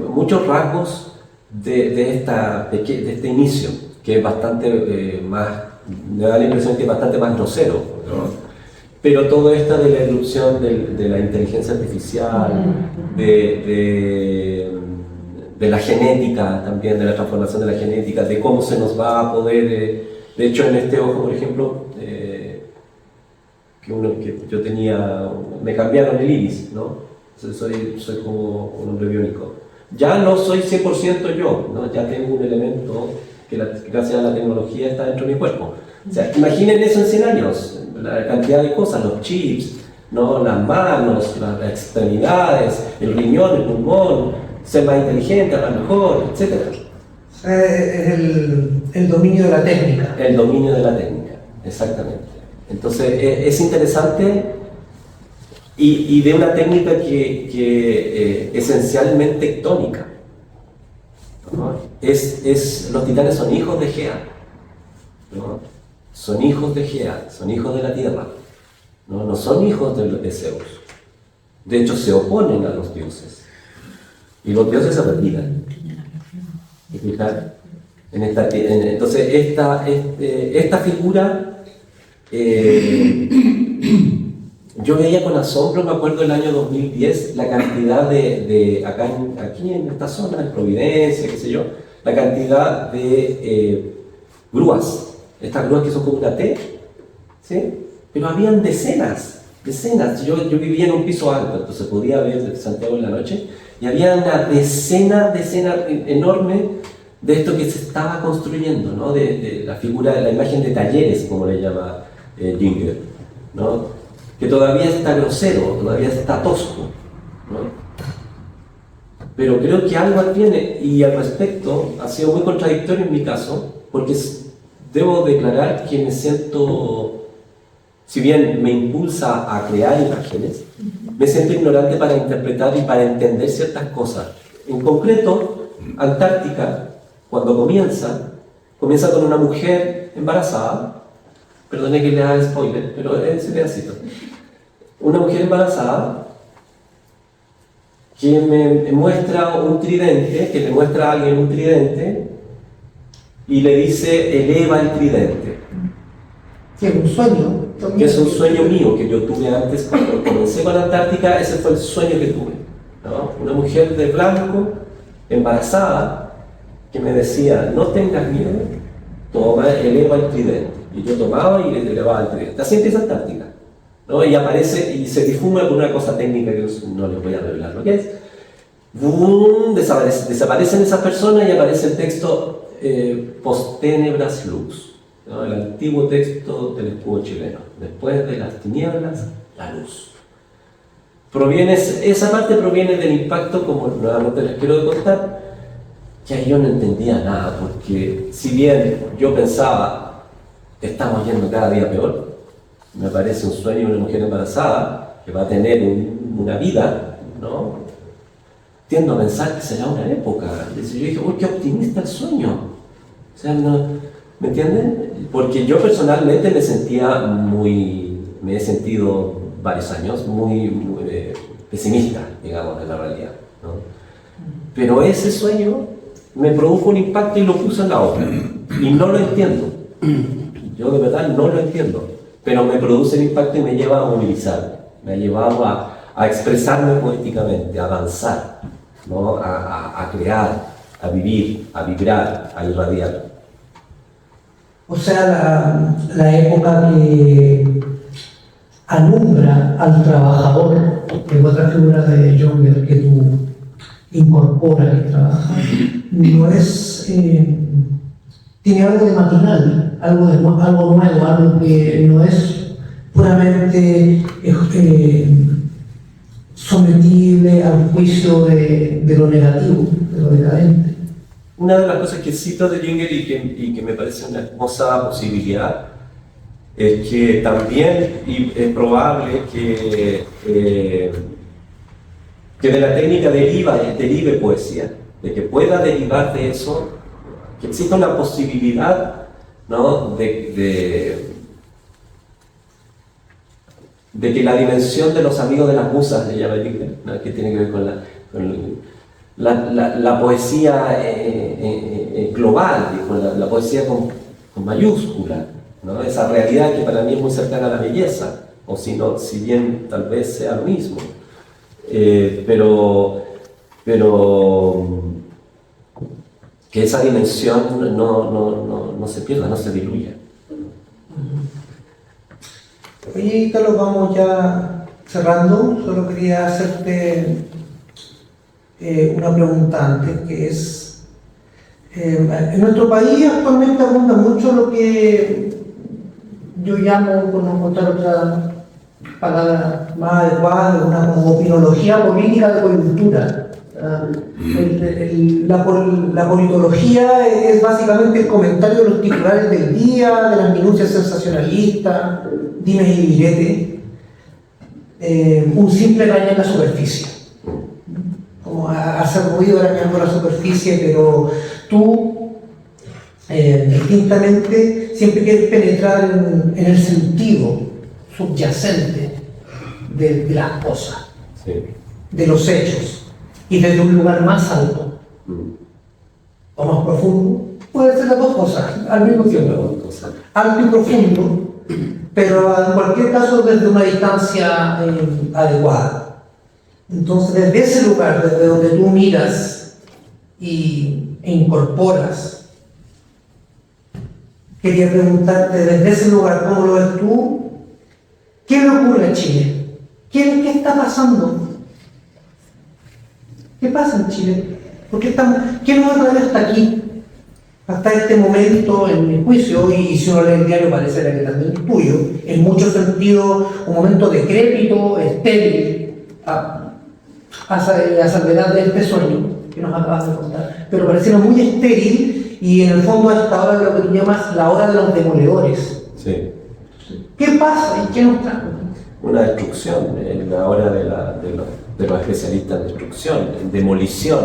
Speaker 2: muchos rasgos de este inicio, que es bastante más, me da la impresión que es bastante más grosero, ¿no? Pero todo esto de la irrupción de la inteligencia artificial, de la genética también, de la transformación de la genética, de cómo se nos va a poder... de hecho, en este ojo, por ejemplo, que yo tenía, me cambiaron el iris, ¿no? Entonces soy como un hombre biónico. Ya no soy 100% yo, ¿no? Ya tengo un elemento que gracias a la tecnología está dentro de mi cuerpo. O sea, imaginen eso en 100 años, la cantidad de cosas, los chips, ¿no? Las manos, las extremidades, el riñón, el pulmón, ser más inteligente, hablar mejor, etc.
Speaker 1: Es el dominio de la técnica.
Speaker 2: El dominio de la técnica, exactamente. Entonces es interesante y de una técnica que esencialmente tectónica, ¿no? Los titanes son hijos de Gea, ¿no? Son hijos de Gea, son hijos de la tierra, no son hijos de Zeus. De hecho, se oponen a los dioses y los dioses se retiran. Entonces esta figura yo veía con asombro, me acuerdo el año 2010, la cantidad aquí en esta zona, en Providencia, qué sé yo, la cantidad de grúas, estas grúas que son como una T, ¿sí? Pero habían decenas. Yo vivía en un piso alto, entonces podía ver desde Santiago en la noche, y había una decena enorme de esto que se estaba construyendo, ¿no? De la figura, de la imagen de talleres, como le llama Ginger, ¿no? Que todavía está grosero, todavía está tosco, ¿no? Pero creo que algo tiene, y al respecto ha sido muy contradictorio en mi caso, porque debo declarar que me siento, si bien me impulsa a crear imágenes, me siento ignorante para interpretar y para entender ciertas cosas. En concreto, Antártica, cuando comienza con una mujer embarazada, perdone que le haga spoiler, pero es ese pedacito. Una mujer embarazada que me muestra un tridente, que le muestra a alguien un tridente y le dice, eleva el tridente.
Speaker 1: Sí, un sueño.
Speaker 2: Que es un sueño mío que yo tuve antes cuando comencé con Antártica, ese fue el sueño que tuve, ¿no? Una mujer de blanco, embarazada, que me decía, no tengas miedo, toma, eleva el tridente. Y yo tomaba y le elevaba el tridente. Así empieza Antártica, ¿no? Y aparece y se difuma con una cosa técnica que no les voy a revelar lo que es. ¡Bum! Desaparecen esas personas y aparece el texto post tenebras lux, ¿no? El antiguo texto del escudo chileno. Después de las tinieblas, la luz. Esa parte proviene del impacto, como nuevamente les quiero contar, que ahí yo no entendía nada, porque si bien yo pensaba, estamos yendo cada día peor, me parece un sueño de una mujer embarazada que va a tener una vida, ¿no? Tiendo a pensar que será una época. Entonces yo dije, uy, qué optimista el sueño. O sea, no, ¿me entienden? Porque yo personalmente me he sentido varios años muy pesimista, digamos, de la realidad, ¿no? Pero ese sueño me produjo un impacto y lo puse en la obra. Y no lo entiendo. Yo de verdad no lo entiendo. Pero me produce el impacto y me lleva a movilizar. Me ha llevado a expresarme poéticamente, a danzar, ¿no? A crear, a vivir, a vibrar, a irradiar.
Speaker 1: O sea, la época que alumbra al trabajador, que es otra figura de Junger que tú incorporas y trabajas, no es, tiene algo de matinal, algo nuevo, algo que no es puramente sometible al juicio de lo negativo, de lo decadente.
Speaker 2: Una de las cosas que cito de Ginger y que me parece una hermosa posibilidad es que también es probable que de la técnica derive poesía, de que pueda derivar de eso, que exista una posibilidad, ¿no? de que la dimensión de los amigos de las musas, le llama Ginger, ¿no? Que tiene que ver con la poesía global, con la poesía con mayúscula, ¿no? Esa realidad que para mí es muy cercana a la belleza, o si bien tal vez sea lo mismo, pero que esa dimensión no se pierda, no se diluya.
Speaker 1: Oye, Ítalo, vamos ya cerrando. Solo quería hacerte una pregunta antes, que es, en nuestro país actualmente abunda mucho lo que yo llamo, por no encontrar otra palabra más adecuada, una como opinología política de coyuntura. La politología es básicamente el comentario de los titulares del día, de las minucias sensacionalistas, dimes y diretes, un simple daño en la superficie. Como hacer ruido arañando la superficie, pero tú, distintamente, siempre quieres penetrar en el sentido subyacente de las cosas,
Speaker 2: Sí.
Speaker 1: de los hechos, y desde un lugar más alto o más profundo. Puede ser las dos cosas al mismo tiempo. Alto y profundo pero en cualquier caso desde una distancia adecuada. Entonces, desde ese lugar, desde donde tú miras e incorporas, quería preguntarte desde ese lugar, ¿cómo lo ves tú? ¿Qué le ocurre a Chile? ¿Qué está pasando? ¿Qué pasa en Chile? ¿Qué nos ha traído hasta aquí? Hasta este momento, en mi juicio, y si uno lee el diario parece que también es tuyo, en muchos sentidos un momento decrépito, estéril, a salvedad de este sueño que nos acabas de contar, pero pareciera muy estéril y en el fondo a esta hora de lo que tú llamas la hora de los demoledores.
Speaker 2: Sí.
Speaker 1: ¿Qué pasa y qué nos trae?
Speaker 2: Una destrucción, en la hora de los especialistas en destrucción, en demolición.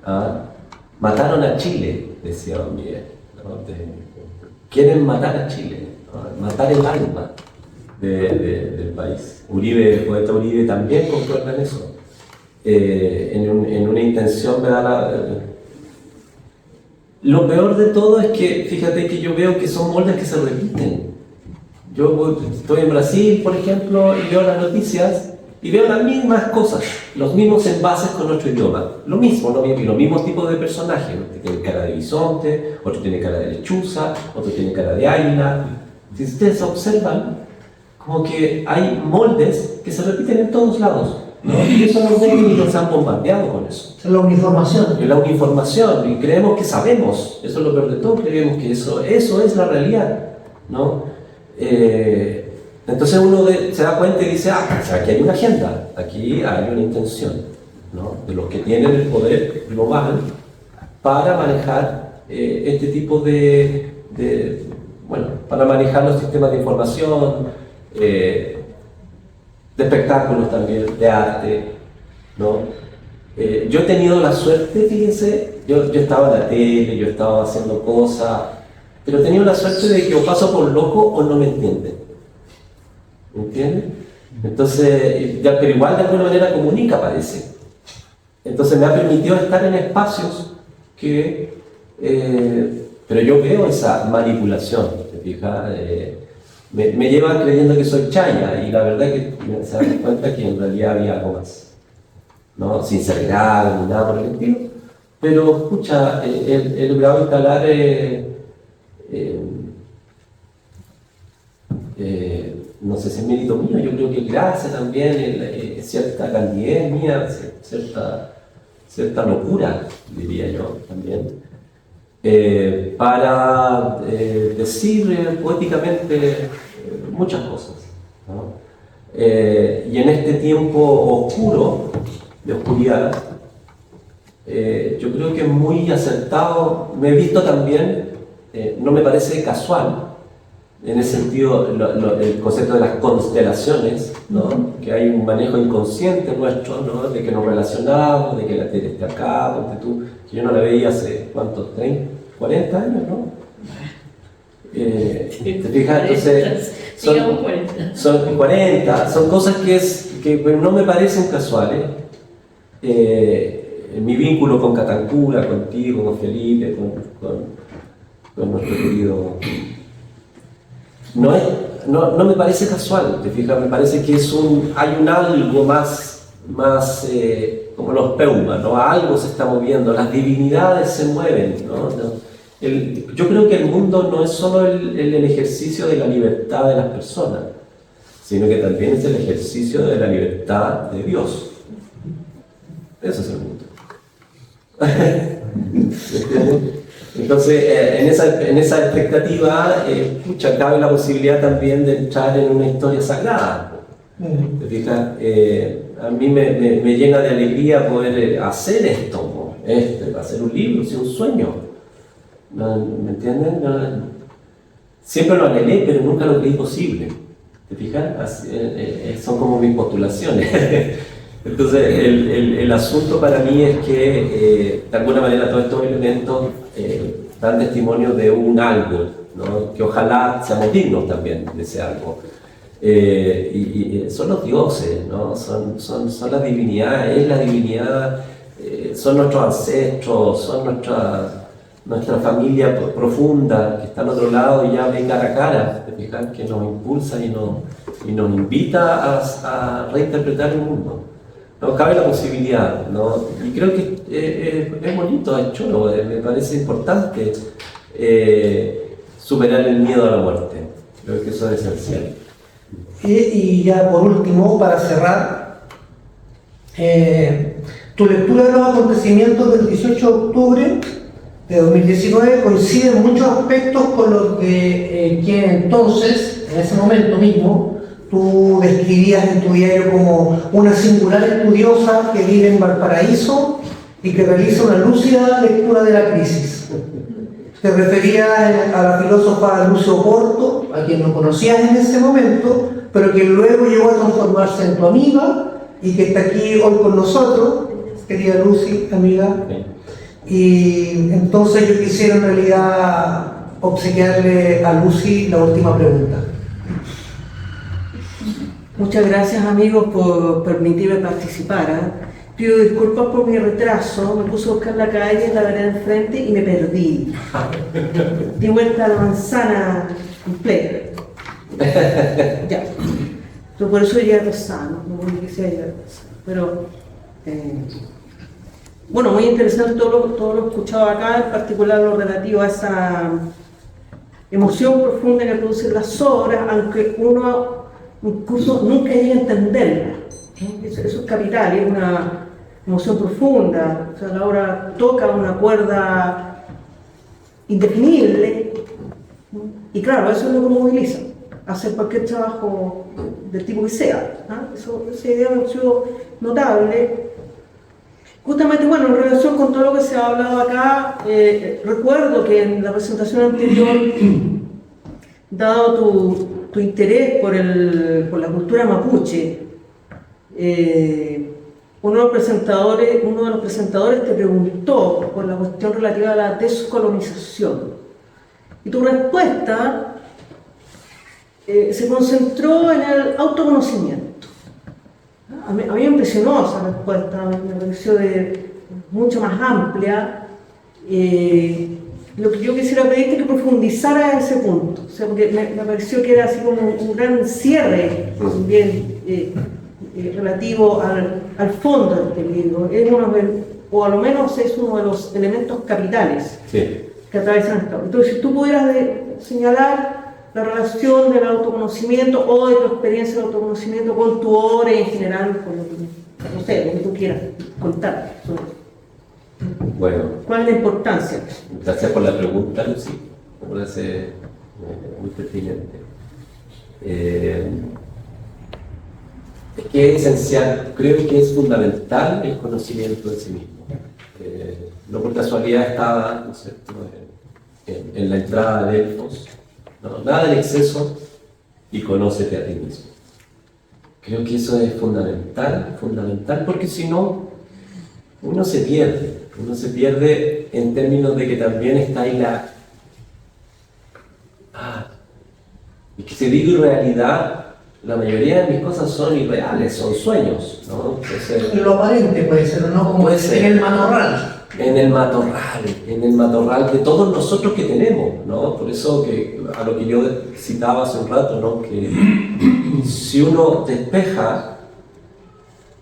Speaker 2: ¿Ah? Mataron a Chile, decía Don Miguel. ¿No? Quieren matar a Chile, ¿no? Matar el alma del país. Uribe, el poeta Uribe también concuerda en eso. En una intención me da lo peor de todo es que, fíjate que yo veo que son moldes que se repiten. Yo estoy en Brasil, por ejemplo, y veo las noticias y veo las mismas cosas, los mismos envases con nuestro idioma. Lo mismo, los mismos tipos de personajes. Uno tiene cara de bisonte, otro tiene cara de lechuza, otro tiene cara de águila. Si ustedes observan, como que hay moldes que se repiten en todos lados, ¿no? Y eso los medios nos han bombardeado con eso.
Speaker 1: Es la uniformación.
Speaker 2: Es la uniformación, y creemos que sabemos, eso es lo peor de todo, creemos que eso es la realidad, ¿no? Entonces uno se da cuenta y dice, aquí hay una agenda, aquí hay una intención, ¿no? De los que tienen el poder global para manejar este tipo para manejar los sistemas de información, de espectáculos también, de arte, ¿no? Yo he tenido la suerte, fíjense, yo estaba en la tele, yo estaba haciendo cosas, pero he tenido la suerte de que o paso por loco o no me entienden. ¿Me entienden? Entonces, pero igual de alguna manera comunica, parece. Entonces me ha permitido estar en espacios que... pero yo veo esa manipulación, ¿te fijas? Me llevan creyendo que soy chaya y la verdad es que se dan cuenta que en realidad había algo más, ¿no? Sin ser grave ni nada por el estilo, pero escucha, he logrado instalar no sé si es mérito mío, yo creo que gracias también, cierta candidez mía, cierta locura, diría yo también, para decir poéticamente muchas cosas, ¿no? Y en este tiempo oscuro, de oscuridad, yo creo que es muy acertado. Me he visto también, no me parece casual, en ese sentido, el concepto de las constelaciones, ¿no? Que hay un manejo inconsciente nuestro, ¿no? De que nos relacionamos, de que la tele esté acá, ponte tú, que yo no la veía hace, ¿cuántos? 30, 40 años, ¿no? ¿Te fijas? Entonces, son 40, son cosas que no me parecen casuales. Mi vínculo con Catancura, contigo, con Felipe, con nuestro querido... No me parece casual, te fijas, me parece que hay un algo más como los peumas, ¿no? Algo se está moviendo, las divinidades se mueven, ¿no? Yo creo que el mundo no es solo el ejercicio de la libertad de las personas, sino que también es el ejercicio de la libertad de Dios. Eso es el mundo. Entonces, en esa expectativa, cabe la posibilidad también de entrar en una historia sagrada. ¿Te fijas? A mí me llena de alegría poder hacer esto, hacer un libro, es un sueño. ¿Me entienden? Siempre lo anhelé, pero nunca lo creí posible. ¿Te fijas? Son como mis postulaciones. Entonces, el asunto para mí es que, de alguna manera, todos estos elementos dan testimonio de un algo, ¿no? Que ojalá seamos dignos también de ese algo. Y son los dioses, ¿no? Son las divinidades, es la divinidad, son nuestros ancestros, son nuestra familia profunda, que está al otro lado y habla cara a cara, ¿te fijas? Que nos impulsa y nos invita a reinterpretar el mundo. No cabe la posibilidad, ¿no? Y creo que es bonito, es chulo, me parece importante superar el miedo a la muerte. Creo que eso es esencial.
Speaker 1: Y ya por último, para cerrar, tu lectura de los acontecimientos del 18 de octubre de 2019 coincide en muchos aspectos con los de que entonces, en ese momento mismo, tú describías en tu diario como una singular estudiosa que vive en Valparaíso y que realiza una lúcida lectura de la crisis. Te referías a la filósofa Lucio Porto, a quien no conocías en ese momento, pero que luego llegó a transformarse en tu amiga y que está aquí hoy con nosotros, querida Lucy, amiga. Y entonces yo quisiera en realidad obsequiarle a Lucy la última pregunta.
Speaker 3: Muchas gracias, amigos, por permitirme participar. Pido disculpas por mi retraso, me puse a buscar la calle en la vereda enfrente y me perdí. Di vuelta a la manzana completa. Ya. Pero por eso llegué atrasado, no quisiera llegar atrasado. Pero, bueno, muy interesante todo lo escuchado acá, en particular lo relativo a esa emoción profunda que producen las obras, aunque uno incluso nunca llega a entenderla. Eso es capital, es una emoción profunda. O sea, la obra toca una cuerda indefinible y claro, eso es lo que moviliza, hacer cualquier trabajo del tipo que sea. Esa idea me ha sido notable. Justamente, bueno, en relación con todo lo que se ha hablado acá, recuerdo que en la presentación anterior, dado tu interés por la cultura mapuche, uno de los presentadores te preguntó por la cuestión relativa a la descolonización. Y tu respuesta se concentró en el autoconocimiento. A mí me impresionó esa respuesta, me pareció mucho más amplia. Lo que yo quisiera pedirte es que profundizara en ese punto, o sea, porque me pareció que era así como un gran cierre también relativo al fondo de este libro. O a lo menos es uno de los elementos capitales que atraviesan esta obra. Entonces, si tú pudieras señalar la relación del autoconocimiento o de tu experiencia de autoconocimiento con tu obra y en general con lo que tú quieras contar sobre eso.
Speaker 2: Bueno.
Speaker 3: ¿Cuál es la importancia?
Speaker 2: Gracias por la pregunta, Lucy. Me parece muy pertinente. Es que es esencial, creo que es fundamental el conocimiento de sí mismo. No por casualidad estaba, ¿no es cierto?, en la entrada de Delfos. No, nada del exceso y conócete a ti mismo. Creo que eso es fundamental, porque si no, uno se pierde en términos de que también está ahí y que si digo irrealidad, la mayoría de mis cosas son irreales, son sueños, ¿no? Entonces,
Speaker 1: Lo aparente puede ser, ¿no? Como
Speaker 2: puede ser.
Speaker 1: en el matorral.
Speaker 2: En el matorral de todos nosotros que tenemos, ¿no? Por eso que a lo que yo citaba hace un rato, ¿no? Que si uno despeja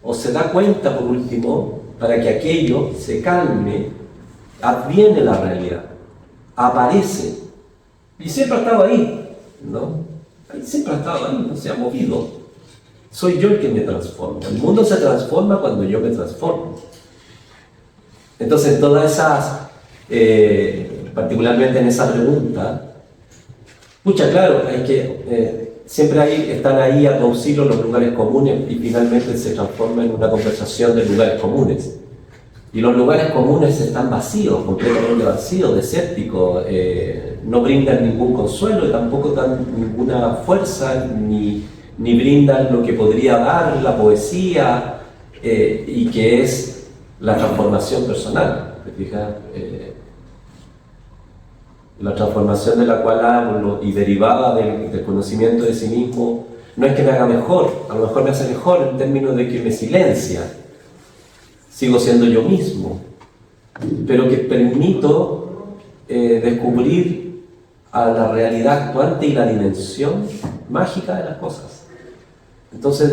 Speaker 2: o se da cuenta por último, para que aquello se calme, adviene la realidad, aparece y siempre ha estado ahí, ¿no? Siempre ha estado ahí, no se ha movido. Soy yo el que me transforma. El mundo se transforma cuando yo me transformo. Entonces, todas esas, particularmente en esa pregunta, claro, hay que, siempre están ahí a tu auxilio los lugares comunes y finalmente se transforma en una conversación de lugares comunes. Y los lugares comunes están vacíos, completamente vacíos, desérticos, no brindan ningún consuelo y tampoco dan ninguna fuerza, ni brindan lo que podría dar la poesía, y que es la transformación personal. ¿Te fijas? La transformación de la cual hablo y derivada del conocimiento de sí mismo, no es que me haga mejor, a lo mejor me hace mejor en términos de que me silencia. Sigo siendo yo mismo, pero que permito descubrir a la realidad actuante y la dimensión mágica de las cosas. Entonces,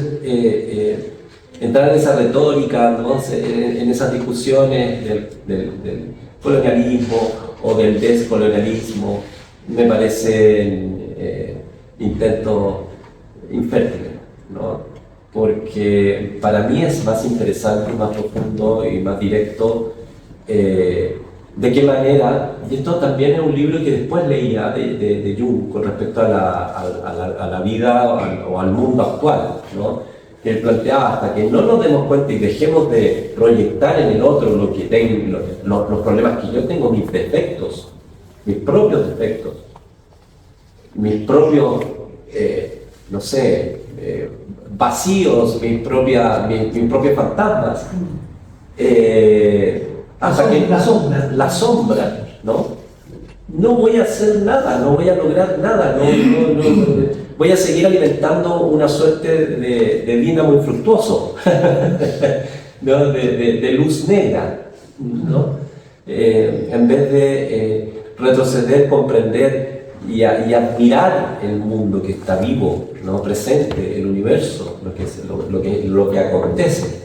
Speaker 2: entrar en esa retórica, ¿no? En esas discusiones del colonialismo o del descolonialismo, me parecen intentos infértiles, ¿no? Porque para mí es más interesante, más profundo y más directo de qué manera, y esto también es un libro que después leía de Jung con respecto a la vida o al mundo actual, ¿no? Que él planteaba, hasta que no nos demos cuenta y dejemos de proyectar en el otro lo que tengo, los problemas que yo tengo, mis defectos, mis propios defectos, mis propios, no sé, vacíos, mis propios fantasmas, hasta que la sombra, ¿no? No voy a hacer nada, no voy a lograr nada, voy a seguir alimentando una suerte de dínamo infructuoso, ¿no? de luz negra, ¿no? En vez de retroceder, comprender y admirar el mundo que está vivo, ¿no? Presente, el universo, lo que acontece,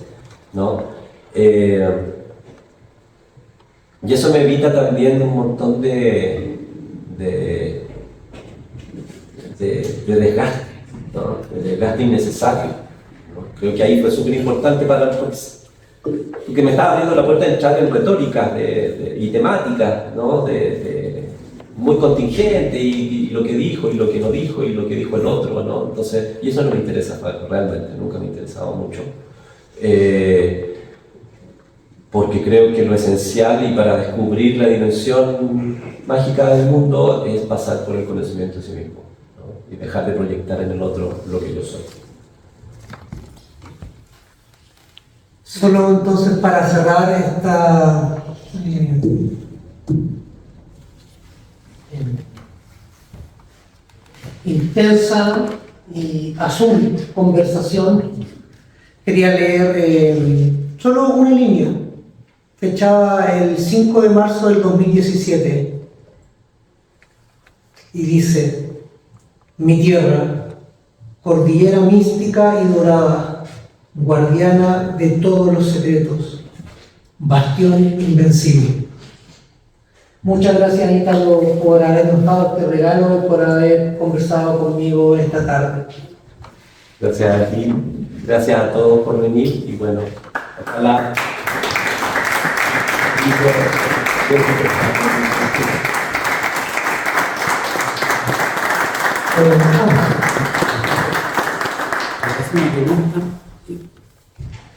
Speaker 2: ¿no? Y eso me evita también un montón de desgaste, ¿no? De desgaste innecesario, ¿no? Creo que ahí fue súper importante para porque me estaba abriendo la puerta de entrar en retóricas y temáticas, ¿no? Muy contingente y lo que dijo y lo que no dijo y lo que dijo el otro, ¿no? Entonces, y eso no me interesa realmente, nunca me ha interesado mucho. Porque creo que lo esencial y para descubrir la dimensión mágica del mundo es pasar por el conocimiento de sí mismo, ¿no? Y dejar de proyectar en el otro lo que yo soy.
Speaker 1: Solo entonces para cerrar esta intensa y azul conversación, quería leer solo una línea fechada el 5 de marzo del 2017 y dice: mi tierra, cordillera mística y dorada, guardiana de todos los secretos, bastión invencible. Muchas gracias, Ítalo, por habernos dado este regalo y por haber conversado conmigo esta tarde.
Speaker 2: Gracias a ti, gracias a todos por venir y bueno, ojalá.
Speaker 4: ¿Es una pregunta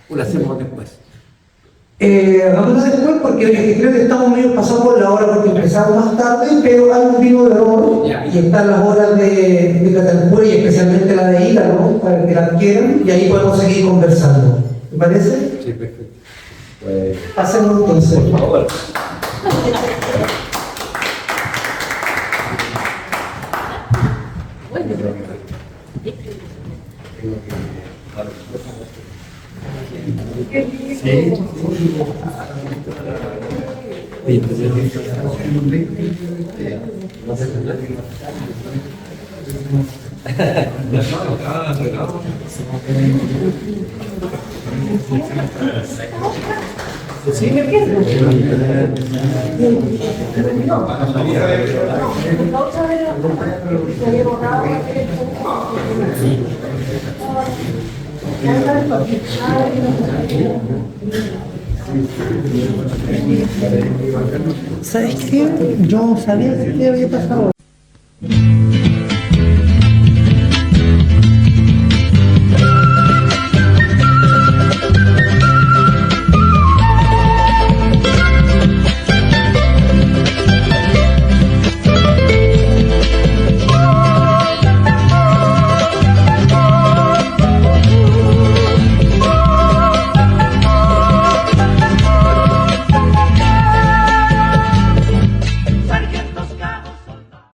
Speaker 4: o la hacemos después?
Speaker 1: Vamos a después porque creo que estamos medio pasados por la hora porque empezamos más tarde, pero hay un vino de honor y están las horas de Catancura y especialmente la de Ida, ¿no? Para que la quieran y ahí podemos seguir conversando. ¿Te parece?
Speaker 4: Sí, perfecto.
Speaker 2: Pues,
Speaker 1: Hacemos entonces.
Speaker 2: por favor.
Speaker 1: ¿Sabes qué? Yo sabía que había pasado.